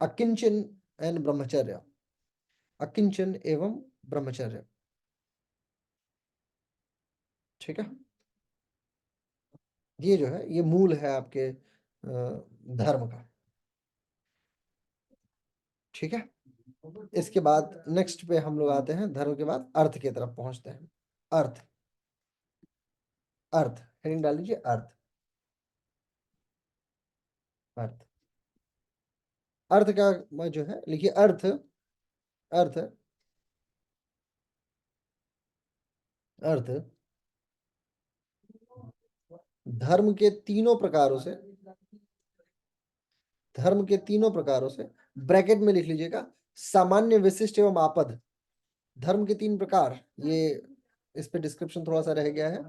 अकिंचन एंड ब्रह्मचर्य, अकिंचन एवं ब्रह्मचर्य। ठीक है, ये जो है ये मूल है आपके धर्म का। ठीक है, इसके बाद नेक्स्ट पे हम लोग आते हैं, धर्म के बाद अर्थ की तरफ पहुंचते हैं। अर्थ, अर्थ हेडिंग डाल लीजिए, अर्थ। अर्थ, अर्थ का जो है लिखिए, अर्थ, अर्थ, अर्थ धर्म के तीनों प्रकारों से, धर्म के तीनों प्रकारों से, ब्रैकेट में लिख लीजिएगा, सामान्य, विशिष्ट एवं आपद। धर्म के 3 प्रकार, ये इस पे डिस्क्रिप्शन थोड़ा सा रह गया है।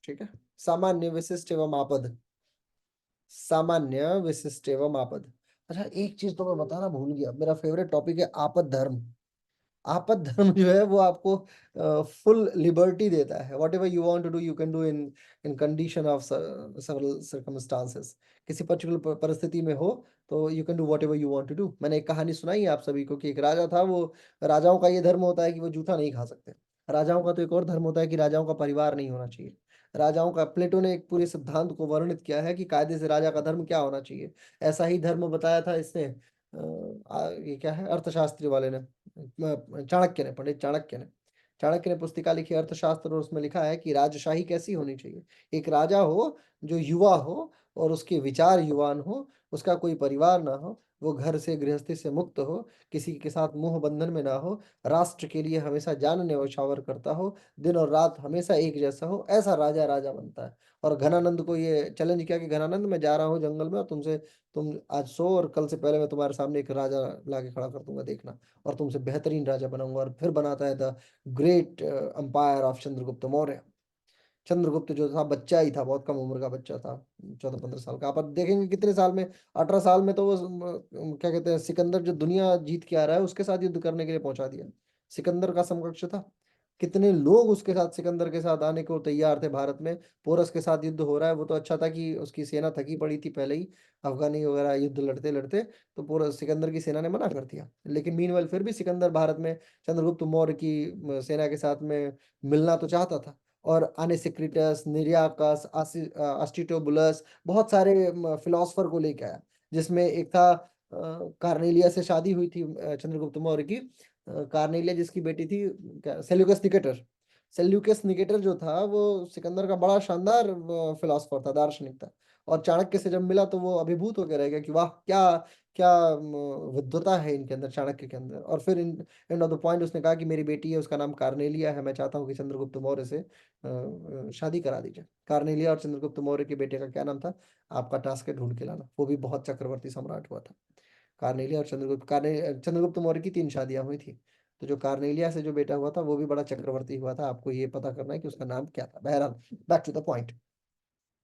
ठीक है, सामान्य, विशिष्ट एवं आपद, सामान्य, विशिष्ट एवं आपद। अच्छा, एक चीज तो मैं बताना भूल गया, मेरा फेवरेट टॉपिक है आपद धर्म। आपद धर्म जो है वो आपको फुल लिबर्टी देता है। Whatever you want to do you can do in in condition of several circumstances. किसी पर्टिकुलर परिस्थिति में हो तो you can do whatever you want to do. मैंने एक कहानी सुनाई है आप सभी को कि एक राजा था, वो, राजाओं का ये धर्म होता है कि वो जूठा नहीं खा सकते। राजाओं का तो एक और धर्म होता है कि राजाओं का परिवार नहीं होना चाहिए। राजाओं का, प्लेटो ने एक पूरे सिद्धांत को वर्णित किया है कि कायदे से राजा का धर्म क्या होना चाहिए। ऐसा ही धर्म बताया था इसने ये क्या है, अर्थशास्त्री वाले ने, चाणक्य ने, पंडित चाणक्य ने। चाणक्य ने पुस्तिका लिखी अर्थशास्त्र, और उसमें लिखा है कि राजशाही कैसी होनी चाहिए। एक राजा हो जो युवा हो और उसके विचार युवान हो, उसका कोई परिवार ना हो, वो घर से गृहस्थी से मुक्त हो, किसी के साथ मोह बंधन में ना हो, राष्ट्र के लिए हमेशा जान न्यौछावर करता हो, दिन और रात हमेशा एक जैसा हो, ऐसा राजा राजा बनता है। और घनानंद को ये चैलेंज किया कि घनानंद, मैं जा रहा हूँ जंगल में और तुम आज सो, और कल से पहले मैं तुम्हारे सामने एक राजा लाके खड़ा कर दूंगा, देखना, और तुमसे बेहतरीन राजा बनाऊंगा। और फिर बनाता है the great empire of Chandragupta Maurya. Chandragupta जो था बच्चा ही था, बहुत कम उम्र का बच्चा था, 14-15 साल का। आप देखेंगे कितने साल में, 18 साल में तो वो क्या कहते हैं, सिकंदर जो दुनिया जीत के आ रहा है उसके साथ युद्ध करने के लिए पहुंचा दिया। सिकंदर का समकक्ष था। कितने लोग उसके साथ, सिकंदर के साथ आने को तैयार थे भारत में। पोरस के साथ युद्ध हो रहा है, वो तो अच्छा था कि उसकी सेना थकी पड़ी थी पहले ही, अफगानी वगैरह युद्ध लड़ते लड़ते, तो पूरा सिकंदर की सेना ने मना कर दिया। लेकिन मीनवाइल फिर भी सिकंदर भारत में चंद्रगुप्त मौर्य की सेना के साथ में मिलना तो चाहता था। और अनेसिक्रिटस, निरियाकस, आस्टिटोबुलस, बहुत सारे फिलोसफर को लेके आया, जिसमें एक था कार्नेलिया से शादी हुई थी चंद्रगुप्त मौर्य की। कार्नेलिया जिसकी बेटी थी, सेल्यूकस निकेटर। सेल्यूकस निकेटर जो था वो सिकंदर का बड़ा शानदार फिलोसफर था, दार्शनिक था। और चाणक्य से जब मिला तो वो अभिभूत होकर रह गया कि वाह, क्या क्या विद्वता है इनके अंदर, चाणक्य के अंदर। और फिर एंड ऑफ द पॉइंट उसने कहा कि मेरी बेटी है, उसका नाम कार्नेलिया है, मैं चाहता हूँ कि चंद्रगुप्त मौर्य से शादी करा दीजिए। कार्नेलिया और चंद्रगुप्त मौर्य के बेटे का क्या नाम था, आपका टास्क है ढूंढ के लाना। वो भी बहुत चक्रवर्ती सम्राट हुआ था। कार्नेलिया और चंद्रगुप्त मौर्य की 3 शादियां हुई थी। तो जो कार्नेलिया से जो बेटा हुआ था वो भी बड़ा चक्रवर्ती हुआ था। आपको ये पता करना है कि उसका नाम क्या था। बहरहाल, बैक टू द पॉइंट।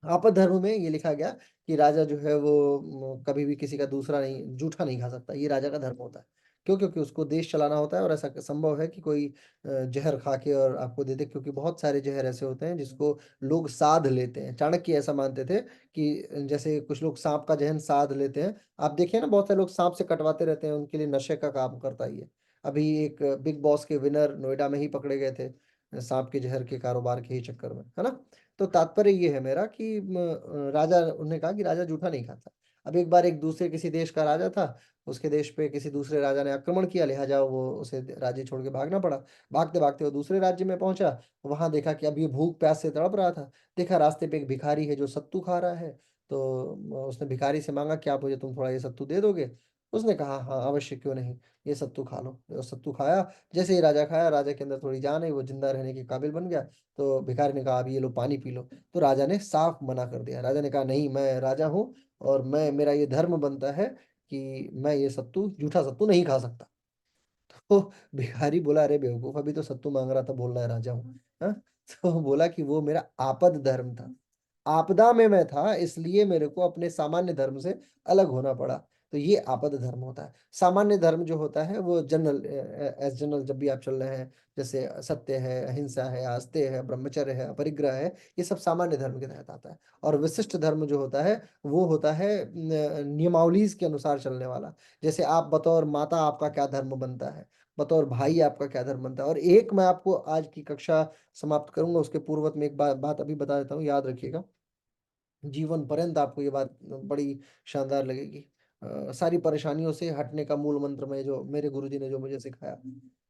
आपद धर्म में ये लिखा गया कि राजा जो है वो कभी भी किसी का दूसरा नहीं, जूठा नहीं खा सकता। ये राजा का धर्म होता है। क्यों? क्योंकि उसको देश चलाना होता है, और ऐसा संभव है कि कोई जहर खा के और आपको दे दे, क्योंकि बहुत सारे जहर ऐसे होते हैं जिसको लोग साध लेते हैं। चाणक्य ऐसा मानते थे कि जैसे कुछ लोग सांप का जहर साध लेते हैं। आप देखिए ना, बहुत सारे लोग सांप से कटवाते रहते हैं, उनके लिए नशे का काम करता है ये। अभी एक बिग बॉस के विनर नोएडा में ही पकड़े गए थे, सांप के जहर के कारोबार के ही चक्कर में, है ना। तो तात्पर्य ये है मेरा कि राजा, उन्होंने कहा कि राजा जूठा नहीं खाता। अब एक बार एक दूसरे किसी देश का राजा था, उसके देश पे किसी दूसरे राजा ने आक्रमण किया, लिहाजा वो उसे राज्य छोड़ के भागना पड़ा। भागते भागते वो दूसरे राज्य में पहुंचा। वहां देखा कि अब ये भूख प्यास से तड़प रहा था। देखा रास्ते पे एक भिखारी है जो सत्तू खा रहा है। तो उसने भिखारी से मांगा, क्या आप मुझे तुम थोड़ा ये सत्तू दे दोगे? उसने कहा हाँ अवश्य, क्यों नहीं, ये सत्तू खा लो। और सत्तू खाया। जैसे ही राजा खाया, राजा के अंदर थोड़ी जान आई, वो जिंदा रहने के काबिल बन गया। तो भिखारी ने कहा अब ये लो पानी पी लो। तो राजा ने साफ मना कर दिया। राजा ने कहा नहीं, मैं राजा हूँ और मैं, मेरा ये धर्म बनता है कि मैं ये सत्तू, जूठा सत्तू नहीं खा सकता। तो भिखारी बोला अरे बेवकूफ, अभी तो सत्तू मांग रहा था, बोल रहा है राजा हूँ। हाँ? तो बोला कि वो मेरा आपद धर्म था, आपदा में मैं था, इसलिए मेरे को अपने सामान्य धर्म से अलग होना पड़ा। तो ये आपद धर्म होता है। सामान्य धर्म जो होता है वो जनरल, एज जनरल जब भी आप चल रहे हैं, जैसे सत्य है, अहिंसा है, आस्ते है, ब्रह्मचर्य है, अपरिग्रह है, ये सब सामान्य धर्म के तहत आता है। और विशिष्ट धर्म जो होता है वो होता है नियमावली के अनुसार चलने वाला। जैसे आप बतौर माता, आपका क्या धर्म बनता है, बतौर भाई आपका क्या धर्म बनता है। और एक मैं आपको आज की कक्षा समाप्त करूंगा उसके पूर्वक में एक बात अभी बता देता हूँ, याद रखिएगा। जीवन पर्यंत आपको ये बात बड़ी शानदार लगेगी। सारी परेशानियों से हटने का मूल मंत्र में, जो मेरे गुरुजी ने जो मुझे सिखाया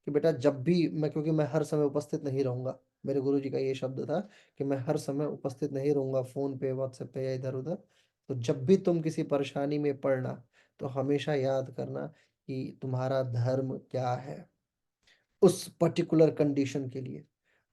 कि बेटा जब भी मैं, क्योंकि मैं हर समय उपस्थित नहीं रहूंगा, मेरे गुरुजी का ये शब्द था कि मैं हर समय उपस्थित नहीं रहूंगा, फोन पे, व्हाट्सएप पे या इधर उधर। तो जब भी तुम किसी परेशानी में पड़ना, तो हमेशा याद करना कि तुम्हारा धर्म क्या है उस पर्टिकुलर कंडीशन के लिए।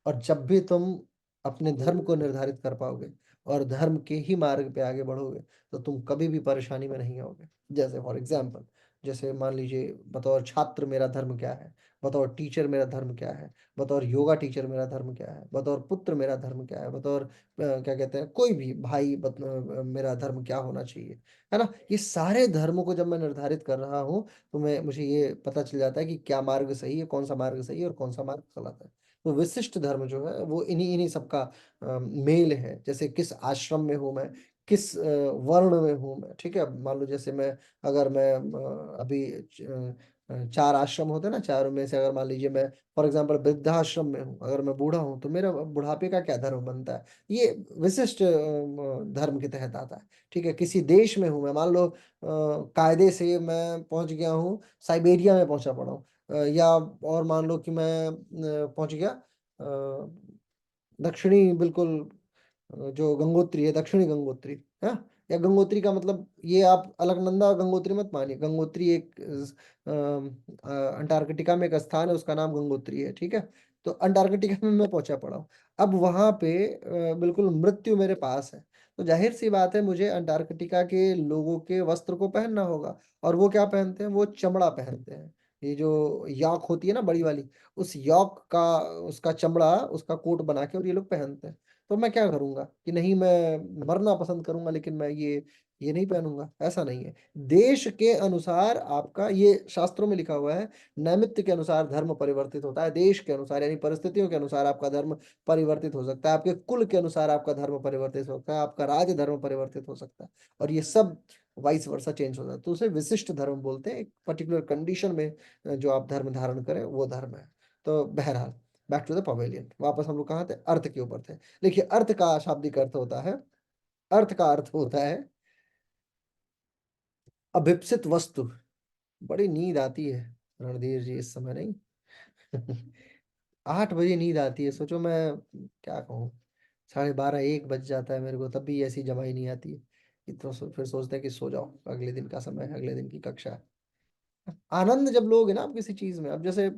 और जब भी तुम अपने धर्म को निर्धारित कर पाओगे और धर्म के ही मार्ग पे आगे बढ़ोगे, तो तुम कभी भी परेशानी में नहीं आओगे। जैसे फॉर एग्जाम्पल, जैसे मान लीजिए, बतौर छात्र मेरा धर्म क्या है, बतौर टीचर मेरा धर्म क्या है, बतौर योगा टीचर मेरा धर्म क्या है, बतौर पुत्र मेरा धर्म क्या है, बतौर क्या कहते हैं, कोई भी भाई मेरा धर्म क्या होना चाहिए, है ना। ये सारे धर्मों को जब मैं निर्धारित कर रहा हूँ, तो मैं, मुझे ये पता चल जाता है कि क्या मार्ग सही है, कौन सा मार्ग सही है और कौन सा मार्ग गलत है। तो विशिष्ट धर्म जो है वो इन्हीं इन्हीं सबका मेल है। जैसे किस आश्रम में हूँ मैं, किस वर्ण में हूँ मैं, ठीक है। मान लो जैसे मैं, अगर मैं अभी 4 आश्रम होते हैं ना, चारों में से अगर मान लीजिए मैं फॉर एग्जाम्पल वृद्धाश्रम में हूँ, अगर मैं बूढ़ा हूँ, तो मेरा बुढ़ापे का क्या धर्म बनता है, ये विशिष्ट धर्म के तहत आता है। ठीक है। किसी देश में हूँ मैं, मान लो कायदे से मैं पहुंच गया हूँ, साइबेरिया में पहुंचा पड़ा हूँ, या और मान लो कि मैं पहुंच गया दक्षिणी, बिल्कुल जो गंगोत्री है, दक्षिणी गंगोत्री है, या गंगोत्री का मतलब ये आप अलकनंदा और गंगोत्री मत मानिए। गंगोत्री एक अंटार्कटिका में एक स्थान है, उसका नाम गंगोत्री है, ठीक है? तो अंटार्कटिका में मैं पहुँचा पड़ा हूँ। अब वहाँ पे बिल्कुल मृत्यु मेरे पास है, तो ज़ाहिर-सी बात है मुझे अंटार्कटिका के लोगों के वस्त्र को पहनना होगा और वो क्या पहनते हैं? वो चमड़ा पहनते हैं। ये जो यॉक होती है ना बड़ी वाली, उस यॉक का उसका चमड़ा, उसका कोट बना के और ये लोग पहनते हैं। तो मैं क्या करूँगा कि नहीं मैं मरना पसंद करूँगा लेकिन मैं ये नहीं पहनूँगा, ऐसा नहीं है। देश के अनुसार आपका ये शास्त्रों में लिखा हुआ है, नैमित्त के अनुसार धर्म परिवर्तित होता है, देश के अनुसार यानी परिस्थितियों के अनुसार आपका धर्म परिवर्तित हो सकता है, आपके कुल के अनुसार आपका धर्म परिवर्तित हो सकता है, आपका राज धर्म परिवर्तित हो सकता है और ये सब वाइस वर्सा चेंज हो जाता है। तो उसे विशिष्ट धर्म बोलते हैं, एक पर्टिकुलर कंडीशन में जो आप धर्म धारण करें, वो धर्म है। तो बहरहाल बैक टू द पवेलियन, वापस हम लोग कहाँ थे? अर्थ के ऊपर थे। देखिए अर्थ का शाब्दिक अर्थ होता है, अर्थ का अर्थ होता है अभिप्सित वस्तु। बड़ी नींद आती है रणधीर जी इस समय नहीं। 8 बजे नींद आती है, सोचो मैं क्या कहूँ, 12:30 1 बज जाता है मेरे को, तब भी ऐसी जमाई नहीं आती है कि तो फिर सोचते हैं कि सो जाओ, अगले दिन का समय है, अगले दिन की कक्षा है। आनंद जब लोगे ना आप किसी चीज में, अब जैसे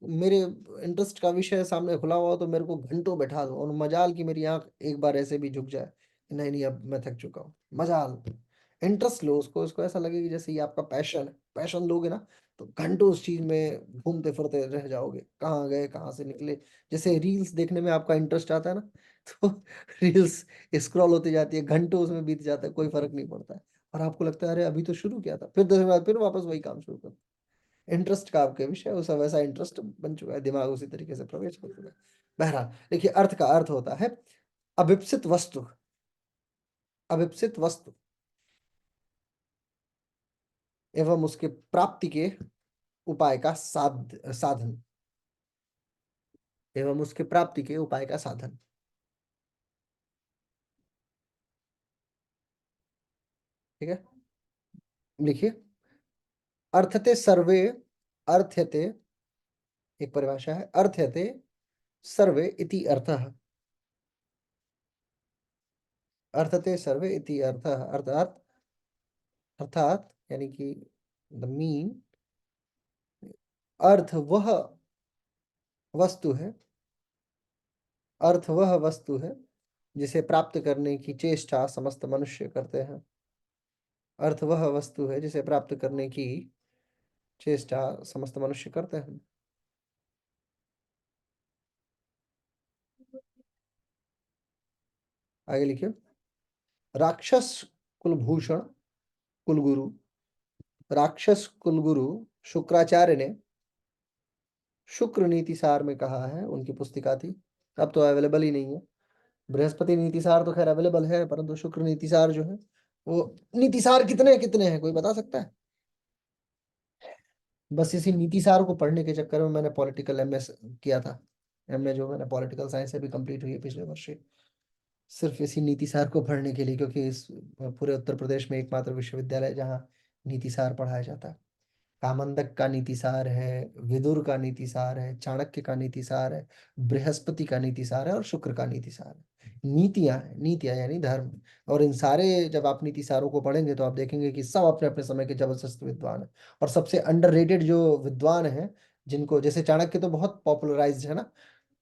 मेरे इंटरेस्ट का विषय सामने खुला हुआ हो तो मेरे को घंटों बैठा दो और मजाल की मेरी आंख एक बार ऐसे भी झुक जाए, नहीं नहीं अब मैं थक चुका हूँ, मजाल। इंटरेस्ट लो उसको, उसको ऐसा लगे कि जैसे ये आपका पैशन है, पैशन लोगे ना तो घंटों उस चीज में घूमते फिरते रह जाओगे, कहाँ गए कहाँ से निकले। जैसे रील्स देखने में आपका इंटरेस्ट आता है ना, तो रील्स स्क्रॉल होती जाती है, घंटों उसमें बीत जाता है, कोई फर्क नहीं पड़ता है और आपको लगता है अरे अभी तो शुरू किया था, फिर 10 मिनट बाद फिर वापस वही काम शुरू कर। इंटरेस्ट का आपके विषय उस वैसा इंटरेस्ट बन चुका है, दिमाग उसी तरीके से प्रवेश कर चुका है। बहरहाल देखिए अर्थ का अर्थ होता है अभिप्सित वस्तु, अभिप्सित वस्तु एवं उसके प्राप्ति के उपाय का साधन, एवं उसके प्राप्ति के उपाय का साधन। ठीक है, लिखिए अर्थते सर्वे, अर्थ्यते, एक परिभाषा है, अर्थ्यते सर्वे इति अर्थः, अर्थते सर्वे इति अर्थः, अर्थात अर्थात यानी कि द मीन, अर्थ वह वस्तु है, अर्थ वह वस्तु है जिसे प्राप्त करने की चेष्टा समस्त मनुष्य करते हैं, अर्थ वह वस्तु है जिसे प्राप्त करने की चेष्टा समस्त मनुष्य करते हैं। आगे लिखिए राक्षस कुलभूषण कुलगुरु, राक्षस कुलगुरु शुक्राचार्य ने शुक्र नीति सार में कहा है, उनकी पुस्तिका थी, अब तो अवेलेबल ही नहीं है। बृहस्पति नीतिसार तो खैर अवेलेबल है, परंतु शुक्र नीतिसार जो है वो, नीतिसार कितने कितने हैं कोई बता सकता है? बस इसी नीतिसार को पढ़ने के चक्कर में मैंने पॉलिटिकल एमएस किया था। एमए जो मैंने पॉलिटिकल साइंस से भी कंप्लीट हुई है पिछले वर्ष ही, सिर्फ इसी नीतिसार को पढ़ने के लिए, क्योंकि इस पूरे उत्तर प्रदेश में एकमात्र विश्वविद्यालय है जहाँ नीतिसार पढ़ाया जाता है। कामंदक का नीतिसार है, विदुर का नीतिसार है, चाणक्य का नीतिसार है, बृहस्पति का नीतिसार है और शुक्र का नीतिसार है। नीतियां हैं, नीतियां यानी धर्म। और इन सारे जब आप नीतिसारों को पढ़ेंगे तो आप देखेंगे कि सब अपने अपने समय के जबरदस्त विद्वान हैं। और सबसे अंडररेटेड जो विद्वान हैं, जिनको जैसे चाणक्य तो बहुत पॉपुलराइज्ड है ना,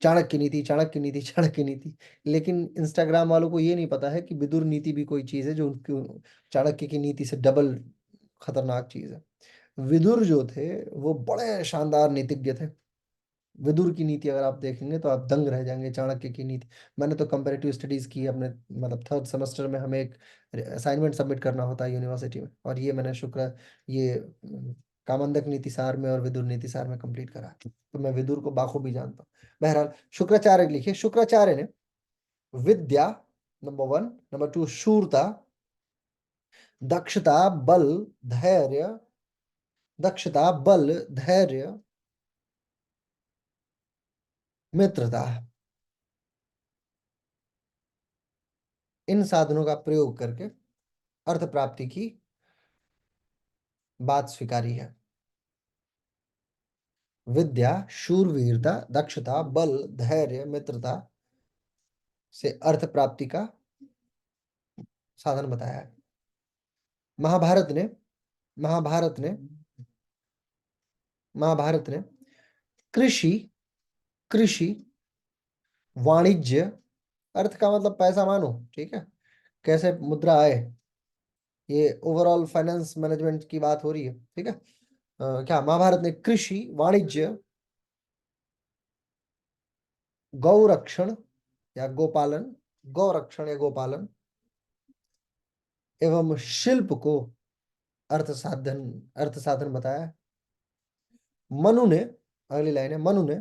चाणक्य नीति चाणक्य नीति चाणक्य नीति, लेकिन इंस्टाग्राम वालों को ये नहीं पता है कि विदुर नीति भी कोई चीज है जो उनकी चाणक्य की नीति से डबल खतरनाक चीज है। विदुर जो थे वो बड़े शानदार नीतिज्ञ थे। विदुर की नीति अगर आप देखेंगे तो आप दंग रह जाएंगे, चाणक्य की नीति। मैंने तो कंपैरेटिव स्टडीज की अपने, मतलब थर्ड सेमेस्टर में हमें एक असाइनमेंट सबमिट करना होता है यूनिवर्सिटी में, और ये मैंने शुक्र ये कामंदक नीति सार में और विदुर नीति सार में कंप्लीट करा, तो मैं विदुर को बाखूबी जानता हूँ। बहरहाल शुक्राचार्य लिखिए, शुक्राचार्य ने विद्या नंबर 1, नंबर 2 शूरता, दक्षता बल धैर्य, दक्षता बल धैर्य मित्रता, इन साधनों का प्रयोग करके अर्थ प्राप्ति की बात स्वीकारी है। विद्या, शूरवीरता, दक्षता, बल, धैर्य, मित्रता से अर्थ प्राप्ति का साधन बताया है। महाभारत ने महाभारत ने महाभारत ने कृषि कृषि वाणिज्य, अर्थ का मतलब पैसा मानो, ठीक है, कैसे मुद्रा आए, ये ओवरऑल फाइनेंस मैनेजमेंट की बात हो रही है, ठीक है। क्या महाभारत ने कृषि वाणिज्य, गौरक्षण या गोपालन, गौरक्षण या गोपालन एवं शिल्प को अर्थ साधन बताया है। मनु ने, अगली लाइन है, मनु ने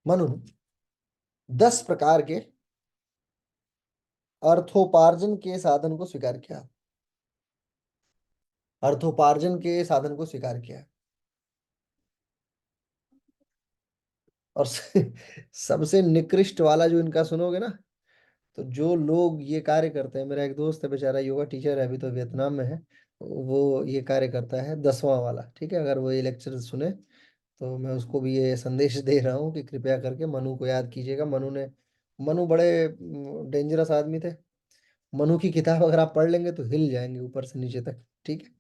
मनु ने 10 प्रकार के अर्थोपार्जन के साधन को स्वीकार किया, अर्थोपार्जन के साधन को स्वीकार किया। और सबसे निकृष्ट वाला जो इनका सुनोगे ना, तो जो लोग ये कार्य करते हैं, मेरा एक दोस्त है बेचारा योगा टीचर है, अभी तो वियतनाम में है, वो ये कार्य करता है 10वां वाला, ठीक है। अगर वो ये लेक्चर सुने तो मैं उसको भी ये संदेश दे रहा हूँ कि कृपया करके मनु को याद कीजिएगा। मनु बड़े डेंजरस आदमी थे। मनु की किताब अगर आप पढ़ लेंगे तो हिल जाएंगे ऊपर से नीचे तक, ठीक है।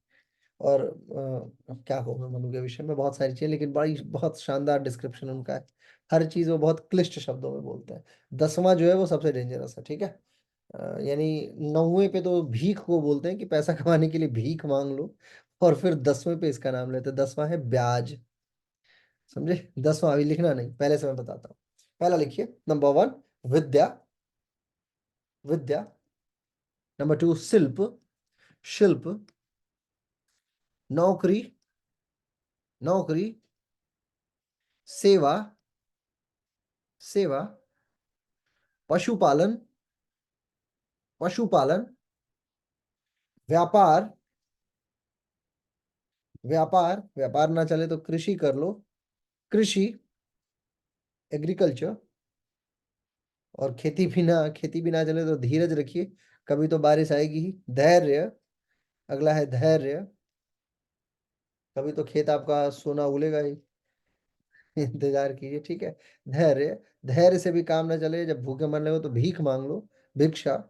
और अब क्या कहूँ मैं मनु के विषय में, बहुत सारी चीजें, लेकिन बड़ी बहुत शानदार डिस्क्रिप्शन उनका है। हर चीज वो बहुत क्लिष्ट शब्दों में बोलते हैं। 10वां जो है वो सबसे डेंजरस है, ठीक है। यानी 9वें पे तो भीख को बोलते हैं कि पैसा कमाने के लिए भीख मांग लो, और फिर 10वें पे इसका नाम लेते हैं। 10वां है ब्याज, समझे। 10वां अभी लिखना नहीं, पहले से मैं बताता हूँ। पहला लिखिए, नंबर 1 विद्या, विद्या। नंबर 2 शिल्प, शिल्प। नौकरी, नौकरी। सेवा, सेवा। पशुपालन, पशुपालन। व्यापार, व्यापार। व्यापार ना चले तो कृषि कर लो, कृषि, एग्रीकल्चर। और खेती भी ना चले तो धीरज रखिए, कभी तो बारिश आएगी ही। धैर्य, अगला है धैर्य, कभी तो खेत आपका सोना उगलेगा ही। इंतजार कीजिए, ठीक है। धैर्य, धैर्य से भी काम ना चले, जब भूखे मरने हो तो भीख मांग लो, भिक्षा।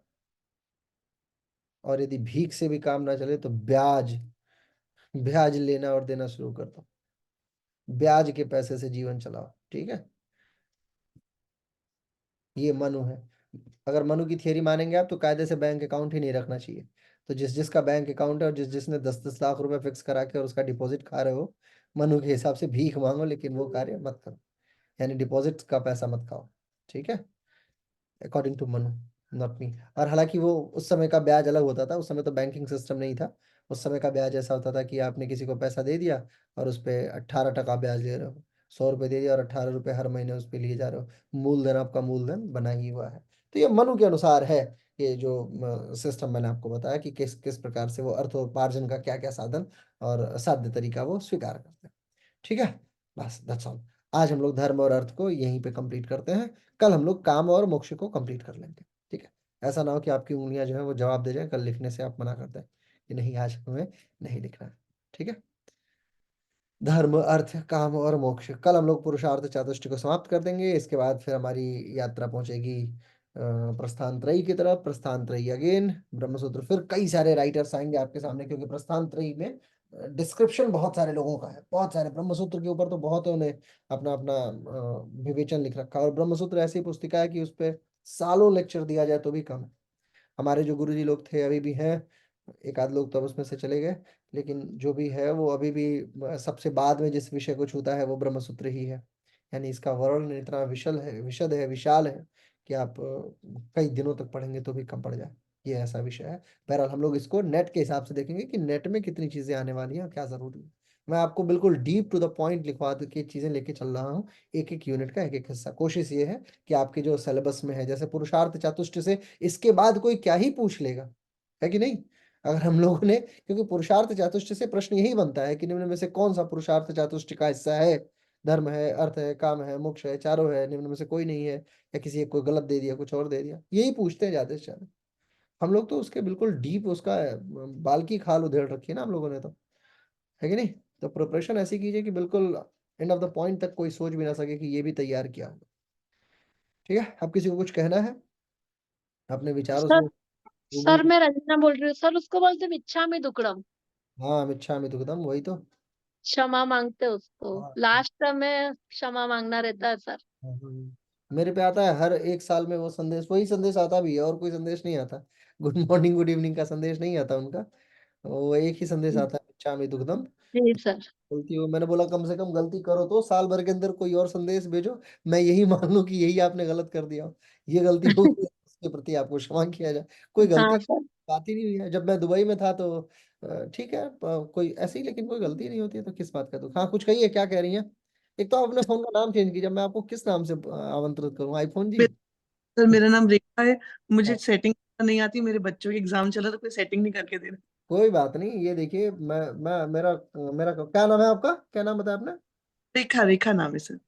और यदि भीख से भी काम ना चले तो ब्याज, ब्याज लेना और देना शुरू कर दो, ब्याज के पैसे से जीवन चलाओ, ठीक है। ये मनु है। अगर मनु की थियरी मानेंगे आप तो कायदे से बैंक अकाउंट ही नहीं रखना चाहिए। तो जिस जिसका बैंक अकाउंट है और जिस जिसने 10-10 लाख रुपए फिक्स करा के और उसका डिपॉजिट खा रहे हो, मनु के हिसाब से भीख मांगो, लेकिन वो कार्य मत करो, यानी डिपॉजिट का पैसा मत खाओ, ठीक है, according to Manu, not me. और हालांकि वो उस समय का ब्याज अलग होता था, उस समय तो बैंकिंग सिस्टम नहीं था। उस समय का ब्याज ऐसा होता था कि आपने किसी को पैसा दे दिया और उस पर 18% ब्याज ले रहे हो, 100 रुपये दे दिया और 18 रुपये हर महीने उस पर लिए जा रहे हो, मूलधन आपका मूलधन बना ही हुआ है। तो ये मनु के अनुसार है, ये जो सिस्टम मैंने आपको बताया कि किस किस प्रकार से वो अर्थोपार्जन का क्या क्या साधन और साध्य तरीका वो स्वीकार करते हैं, ठीक है। बस दैट्स ऑल। आज हम लोग धर्म और अर्थ को यहीं पे कंप्लीट करते हैं। कल हम लोग काम और मोक्ष को कंप्लीट कर लेंगे, ठीक है। ऐसा ना हो कि आपकी उंगलियां जो है वो जवाब दे जाए, कल लिखने से आप मना करते हैं कि नहीं आज हमें नहीं लिखना है, ठीक है। धर्म अर्थ काम और मोक्ष, कल हम लोग पुरुषार्थ चतुष्टय को समाप्त कर देंगे। इसके बाद फिर हमारी यात्रा पहुंचेगी प्रस्थान त्रयी की तरफ, प्रस्थान त्रयी अगेन ब्रह्मसूत्र, फिर कई सारे राइटर्स आएंगे आपके सामने, क्योंकि प्रस्थान त्रयी में डिस्क्रिप्शन बहुत सारे लोगों का है, बहुत सारे। ब्रह्मसूत्र के ऊपर तो बहुत ने अपना अपना विवेचन लिख रखा है, और ब्रह्मसूत्र ऐसी पुस्तिका है कि उस पर सालों लेक्चर दिया जाए तो भी कम है। हमारे जो गुरुजी लोग थे अभी भी हैं, एक आध लोग तो अब उसमें से चले गए, लेकिन जो भी है वो अभी भी सबसे बाद में जिस विषय को छूता है वो ब्रह्मसूत्र ही है। यानी इसका वर्णन इतना विशाल है कि आप कई दिनों तक पढ़ेंगे तो भी कम पड़ जाए, ये ऐसा विषय है। बहरहाल हम लोग इसको नेट के हिसाब से देखेंगे कि नेट में कितनी चीजें आने वाली हैं और क्या जरूरी है। मैं आपको बिल्कुल डीप टू द पॉइंट लिखवा के चीजें लेके चल रहा हूँ, एक एक यूनिट का एक एक हिस्सा। कोशिश ये है कि आपके जो सिलेबस में है, जैसे पुरुषार्थ चतुष्ट से इसके बाद कोई क्या ही पूछ लेगा, है कि नहीं। अगर हम लोगों ने, क्योंकि पुरुषार्थ चातुष्ट से प्रश्न यही बनता है कि निम्न में से कौन सा पुरुषार्थ चातुष्ट का हिस्सा है, धर्म है, अर्थ है, काम है, मोक्ष है, चारों है, निम्न में से कोई नहीं है, या किसी एक को गलत दे दिया, कुछ और दे दिया, यही पूछते हैं ज्यादा से ज्यादा। हम लोग तो उसके बिल्कुल डीप उसका बाल की खाल उधेड़ रखी है ना हम लोगों ने तो, है कि नहीं। तो प्रिपरेशन ऐसी कीजिए कि बिल्कुल एंड ऑफ द पॉइंट तक कोई सोच भी ना सके कि ये भी तैयार किया होगा। ठीक है, अब किसी को कुछ कहना है अपने विचार सर उसमें सर गूगल। मैं रंजना बोल रही हूँ सर, उसको बोलते मिच्छामी दुक्कड़म। हाँ, मिच्छामि दुक्कडम, वही तो। क्षमा मांगते उसको, हाँ, लास्ट में क्षमा मांगना रहता है सर। मेरे पे आता है हर एक साल में वो संदेश, वही संदेश आता भी है और कोई संदेश नहीं आता। गुड मॉर्निंग गुड इवनिंग का संदेश नहीं आता उनका, वो एक ही संदेश आता है, मिच्छामि दुक्कडम। जी सर। गलती हो, मैंने बोला कम से कम गलती करो तो साल भर के अंदर कोई और संदेश भेजो, मैं यही मान लूं कि यही आपने गलत कर दिया हो, ये गलती हो गई, उसके प्रति आपको क्षमा किया जाए। कोई हाँ गलती सर। बात ही नहीं हुई है। जब मैं दुबई में था तो ठीक है, कोई ऐसी, लेकिन कोई गलती नहीं होती है तो किस बात का दुख। हाँ, कुछ कहिए, क्या कह रही हैं? एक तो आप अपने फोन का नाम चेंज कीजिए, मैं आपको किस नाम से आमंत्रित करूँ, आईफोन जी? सर मेरा नाम रेखा है। मुझे सेटिंग नहीं आती, मेरे बच्चों के एग्जाम चल रहा तो कोई सेटिंग नहीं करके दे रहा। कोई बात नहीं, ये देखिए, मैं मेरा मेरा क्या नाम है आपका, क्या नाम बताया आपने? रेखा, रेखा नाम है सर।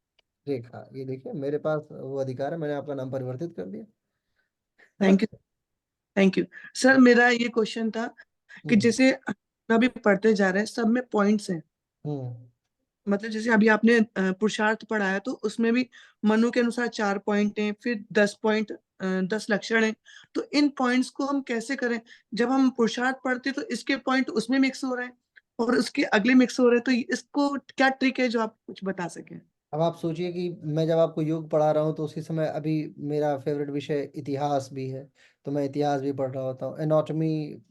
रेखा, ये देखिए मेरे पास वो अधिकार है, मैंने आपका नाम परिवर्तित कर दिया, है ना? Thank you. Thank you. Sir मेरा ये क्वेश्चन था कि हम्म। जैसे अभी पढ़ते जा रहे हैं, सब में पॉइंट्स हैं। हम्म। मतलब जैसे अभी आपने पुरुषार्थ पढ़ाया तो उसमें भी मनु के अनुसार 4 पॉइंट हैं, फिर 10 पॉइंट, 10 लक्षण हैं। तो इन पॉइंट्स को हम कैसे करें? जब हम पुरुषार्थ पढ़ते तो इसके पॉइंट उसमें मिक्स हो रहे हैं और उसके अगले मिक्स हो रहे हैं, तो इसको क्या ट्रिक है जो आप कुछ बता सकें? अब आप सोचिए कि मैं जब आपको योग पढ़ा रहा हूँ तो उसी समय अभी मेरा फेवरेट विषय इतिहास भी है, तो मैं इतिहास भी पढ़ रहा होता हूँ। एनाटॉमी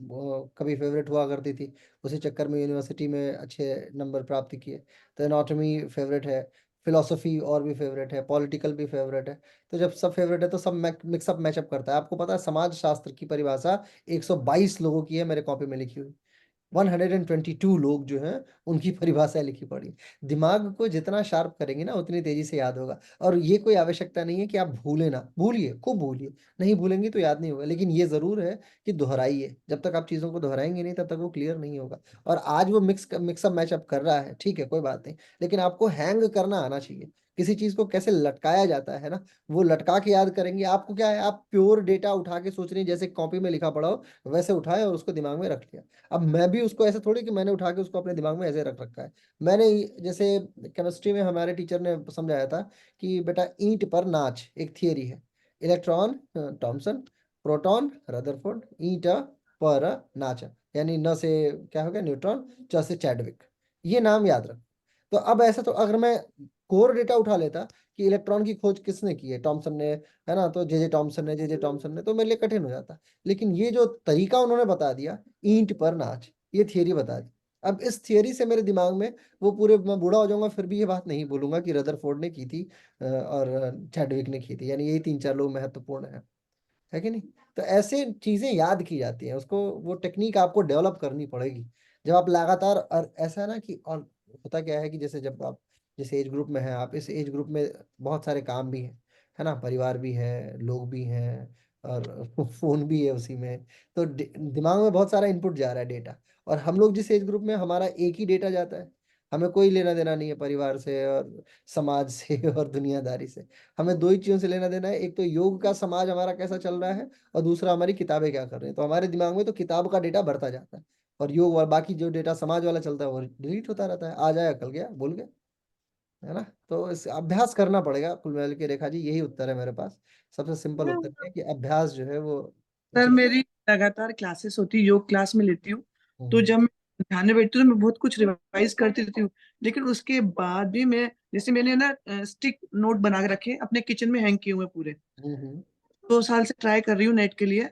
कभी फेवरेट हुआ करती थी, उसी चक्कर में यूनिवर्सिटी में अच्छे नंबर प्राप्त किए, तो एनाटॉमी फेवरेट है। फिलोसफी और भी फेवरेट है, पॉलिटिकल भी फेवरेट है। तो जब सब फेवरेट है तो सब मिक्सअप मैचअप करता है। आपको पता है समाज शास्त्र की परिभाषा 122 लोगों की है, मेरे कॉपी में लिखी हुई। 122 लोग जो हैं उनकी परिभाषा लिखी पड़ी। दिमाग को जितना शार्प करेंगे ना उतनी तेजी से याद होगा। और ये कोई आवश्यकता नहीं है कि आप भूलें ना, भूलिए, खूब भूलिए, नहीं भूलेंगे तो याद नहीं होगा, लेकिन ये जरूर है कि दोहराइए। जब तक आप चीजों को दोहराएंगे नहीं तब तक वो क्लियर नहीं होगा। और आज वो मिक्सअप मैचअप कर रहा है, ठीक है, कोई बात नहीं, लेकिन आपको हैंग करना आना चाहिए। किसी चीज को कैसे लटकाया जाता है ना, वो लटका के याद करेंगे। आपको क्या है, आप प्योर डेटा उठा के सोच रहे हैं जैसे कॉपी में लिखा पड़ा हो, वैसे उठाए और उसको दिमाग में रख लिया। अब मैं भी उसको ऐसे थोड़ी कि मैंने उठा के उसको अपने दिमाग में ऐसे रख रखा है। मैंने जैसे केमिस्ट्री में हमारे टीचर ने समझाया था कि बेटा ईंट पर नाच, एक थियरी है। इलेक्ट्रॉन थॉमसन, प्रोटॉन रदरफोर्ड, ईंट पर नाच, यानी न से क्या हो गया न्यूट्रॉन, च से चैडविक। ये नाम याद रख। तो अब ऐसा, तो अगर मैं कोर डेटा उठा लेता कि इलेक्ट्रॉन की खोज किसने की है, टॉमसन ने, है ना, तो जे जे टॉमसन ने, जे जे टॉमसन ने, तो मेरे लिए कठिन हो जाता। लेकिन ये जो तरीका उन्होंने बता दिया, ईंट पर नाच, ये थियरी बता दी। अब इस थियरी से मेरे दिमाग में वो पूरे, मैं बूढ़ा हो जाऊंगा फिर भी ये बात नहीं भूलूंगा कि रदरफोर्ड ने की थी और चैडविक ने की थी, यानी यही तीन चार लोग महत्वपूर्ण है कि नहीं? तो ऐसे चीजें याद की जाती हैं, उसको वो टेक्निक आपको डेवलप करनी पड़ेगी जब आप लगातार। और ऐसा है ना कि, और होता क्या है कि जैसे जब आप जिस एज ग्रुप में हैं, आप इस एज ग्रुप में बहुत सारे काम भी हैं, है ना, परिवार भी है, लोग भी हैं, और फोन भी है उसी में। तो दिमाग में बहुत सारा इनपुट जा रहा है, डेटा। और हम लोग जिस एज ग्रुप में, हमारा एक ही डेटा जाता है, हमें कोई लेना देना नहीं है परिवार से और समाज से और दुनियादारी से। हमें दो ही चीजों से लेना देना है, एक तो योग का समाज हमारा कैसा चल रहा है, और दूसरा हमारी किताबें क्या कर रही हैं। तो हमारे दिमाग में तो किताब का डेटा बढ़ता जाता है, और योग और बाकी जो डेटा समाज वाला चलता है वो डिलीट होता रहता है, आ जाएगा कल गया भूल गए, है ना? तो इस अभ्यास करना पड़ेगा कुल मिला के, रेखा जी, यही उत्तर है मेरे पास। सबसे सिंपल उत्तर है कि अभ्यास जो है वो सर चाहिए। मेरी लगातार क्लासेस होती है, योग क्लास में लेती हूँ। तो हम्म। जब मैं ध्यान में बैठती हूँ तो मैं बहुत कुछ रिवाइज करती रहती हूँ। लेकिन उसके बाद भी मैं, जैसे मैंने ना स्टिक नोट बना के रखे हैं, अपने किचन में हैंग किए हुए हैं पूरे। हम्म। 2 साल से ट्राई कर रही हूँ नेट के लिए।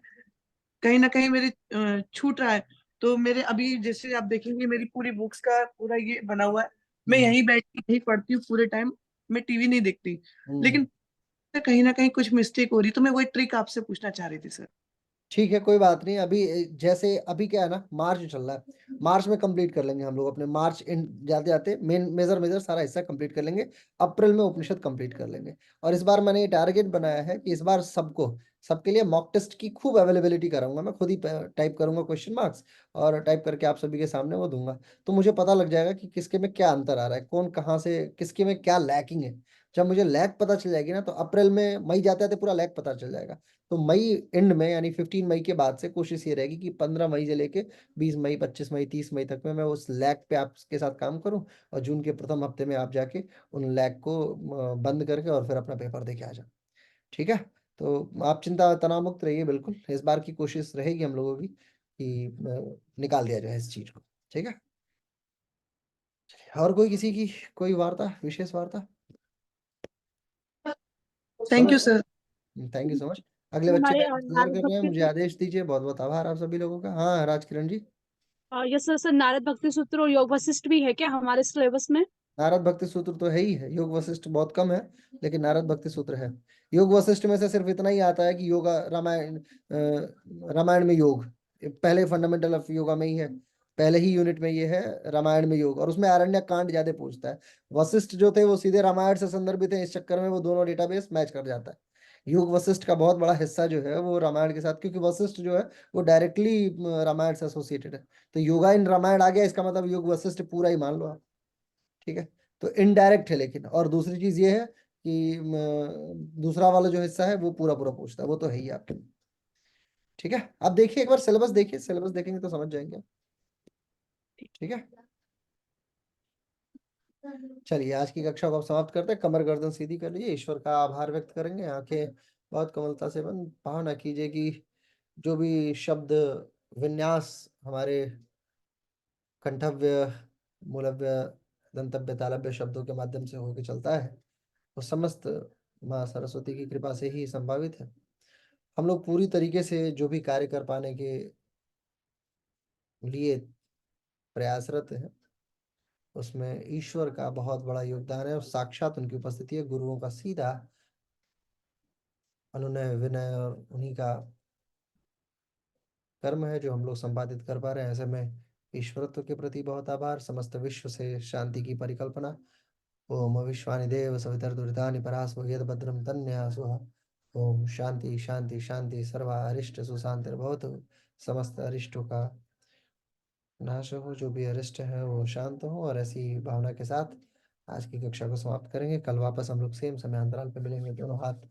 कहीं ना कहीं मेरे छूट रहा है। तो मेरे अभी जैसे आप देखेंगे मेरी पूरी बुक्स का पूरा ये बना हुआ है। मैं हम्म। यहीं बैठ के यहीं पढ़ती हूँ पूरे टाइम। मैं टीवी नहीं देखती। हम्म। लेकिन कहीं ना कहीं कुछ मिस्टेक हो रही, तो मैं वही ट्रिक आपसे पूछना चाह रही थी सर। ठीक है, कोई बात नहीं। अभी जैसे अभी क्या है ना, मार्च चल रहा है, मार्च में कंप्लीट कर लेंगे हम लोग अपने, मार्च इन जाते जाते मेन मेजर मेजर सारा हिस्सा कंप्लीट कर लेंगे। अप्रैल में उपनिषद कंप्लीट कर लेंगे। और इस बार मैंने ये टारगेट बनाया है कि इस बार सबको, सबके लिए मॉक टेस्ट की खूब अवेलेबिलिटी कराऊंगा, मैं खुद ही टाइप करूंगा क्वेश्चन मार्क्स, और टाइप करके आप सभी के सामने वो दूंगा। तो मुझे पता लग जाएगा कि किसके में क्या अंतर आ रहा है, कौन कहाँ से, किसके में क्या लैकिंग है। जब मुझे लैक पता चल जाएगी ना, तो अप्रैल में, मई जाते जाते पूरा लैक पता चल जाएगा। तो मई एंड में, यानी 15 मई के बाद से कोशिश ये रहेगी कि 15 मई से लेके 20 मई, 25 मई, 30 मई तक में मैं उस लैग पे आपके साथ काम करूं, और जून के प्रथम हफ्ते में आप जाके उन लैग को बंद करके और फिर अपना पेपर दे के आ जाओ। ठीक है। तो आप चिंता तनाव मुक्त रहिए, बिल्कुल इस बार की कोशिश रहेगी हम लोगों की कि निकाल दिया जाए इस चीज को। ठीक है। और कोई किसी की कोई वार्ता, विशेष वार्ता? थैंक समझ। You sir. Thank you so much. अगले बच्चे का हमारे इंतजार नारद कर रहे हैं, भक्ति मुझे आदेश दीजिए। बहुत बहुत आभार आप सभी लोगों का। हाँ राजकिरण जी। यस सर, सर नारद भक्ति सूत्र और योग वशिष्ठ भी है क्या हमारे सिलेबस में? नारद भक्ति सूत्र तो है ही है, योग वशिष्ठ बहुत कम है, लेकिन नारद भक्ति सूत्र है। योग वशिष्ठ में से सिर्फ इतना ही आता है कि योगा रामायण, रामायण में योग पहले फंडामेंटल ऑफ योगा में ही है, पहले ही यूनिट में ये है रामायण में योग, और उसमें आरण्य कांड ज्यादा पूछता है। वशिष्ठ जो थे वो सीधे रामायण से संदर्भित है, इस चक्कर में वो दोनों डेटाबेस मैच कर जाता है। योग वशिष्ठ का बहुत बड़ा हिस्सा जो है वो रामायण के साथ, क्योंकि वशिष्ठ जो है वो डायरेक्टली रामायण से एसोसिएटेड है। तो योगा इन रामायण आ गया, इसका मतलब योग वशिष्ठ पूरा ही मान लो आप। ठीक है। तो इनडायरेक्ट है, लेकिन और दूसरी चीज ये है कि दूसरा वाला जो हिस्सा है वो पूरा पूरा पूछता है, वो तो है ही आपके। ठीक है। आप देखिए एक बार सिलेबस देखिए, सिलेबस देखेंगे तो समझ जाएंगे। ठीक है। चलिए आज की कक्षा को आप समाप्त करते हैं। कमर गर्दन सीधी कर लीजिए, ईश्वर का आभार व्यक्त करेंगे, आंखें बहुत कोमलता से बंद, भावना कीजिए कि जो भी शब्द विन्यास हमारे कंठव्य, मूलव्य, दंतव्य, तालव्य शब्दों के माध्यम से होकर चलता है, वो समस्त माँ सरस्वती की कृपा से ही संभावित है। हम लोग पूरी तरीके से जो भी कार्य कर पाने के लिए प्रयासरत हैं, उसमें ईश्वर का बहुत बड़ा योगदान है, और साक्षात उनकी उपस्थिति है। गुरुओं का सीधा अनुनय विनय और उन्हीं का कर्म है जो हम लोग संपादित कर पा रहे हैं। ऐसे में ईश्वरत्व के प्रति बहुत आभार। समस्त विश्व से शांति की परिकल्पना। ओम विश्वानि देव सवितर दुरितानि परास्व यद भद्रम तन्यासुः। ओम शांति शांति शांति, सर्वा अरिष्ट सुशांतिर्भवतु। समस्त अरिष्टों का नाश हो, जो भी अरिष्ट है वो शांत हो। और ऐसी भावना के साथ आज की कक्षा को समाप्त करेंगे। कल वापस हम लोग सेम समय अंतराल पे मिलेंगे। दोनों हाथ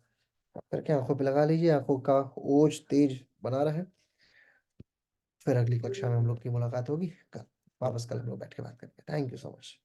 करके आंखों पे लगा लीजिए, आंखों का ओज तेज बना रहे। फिर अगली कक्षा में हम लोग की मुलाकात होगी कल। वापस कल हम लोग बैठ के बात करेंगे। Thank you so much.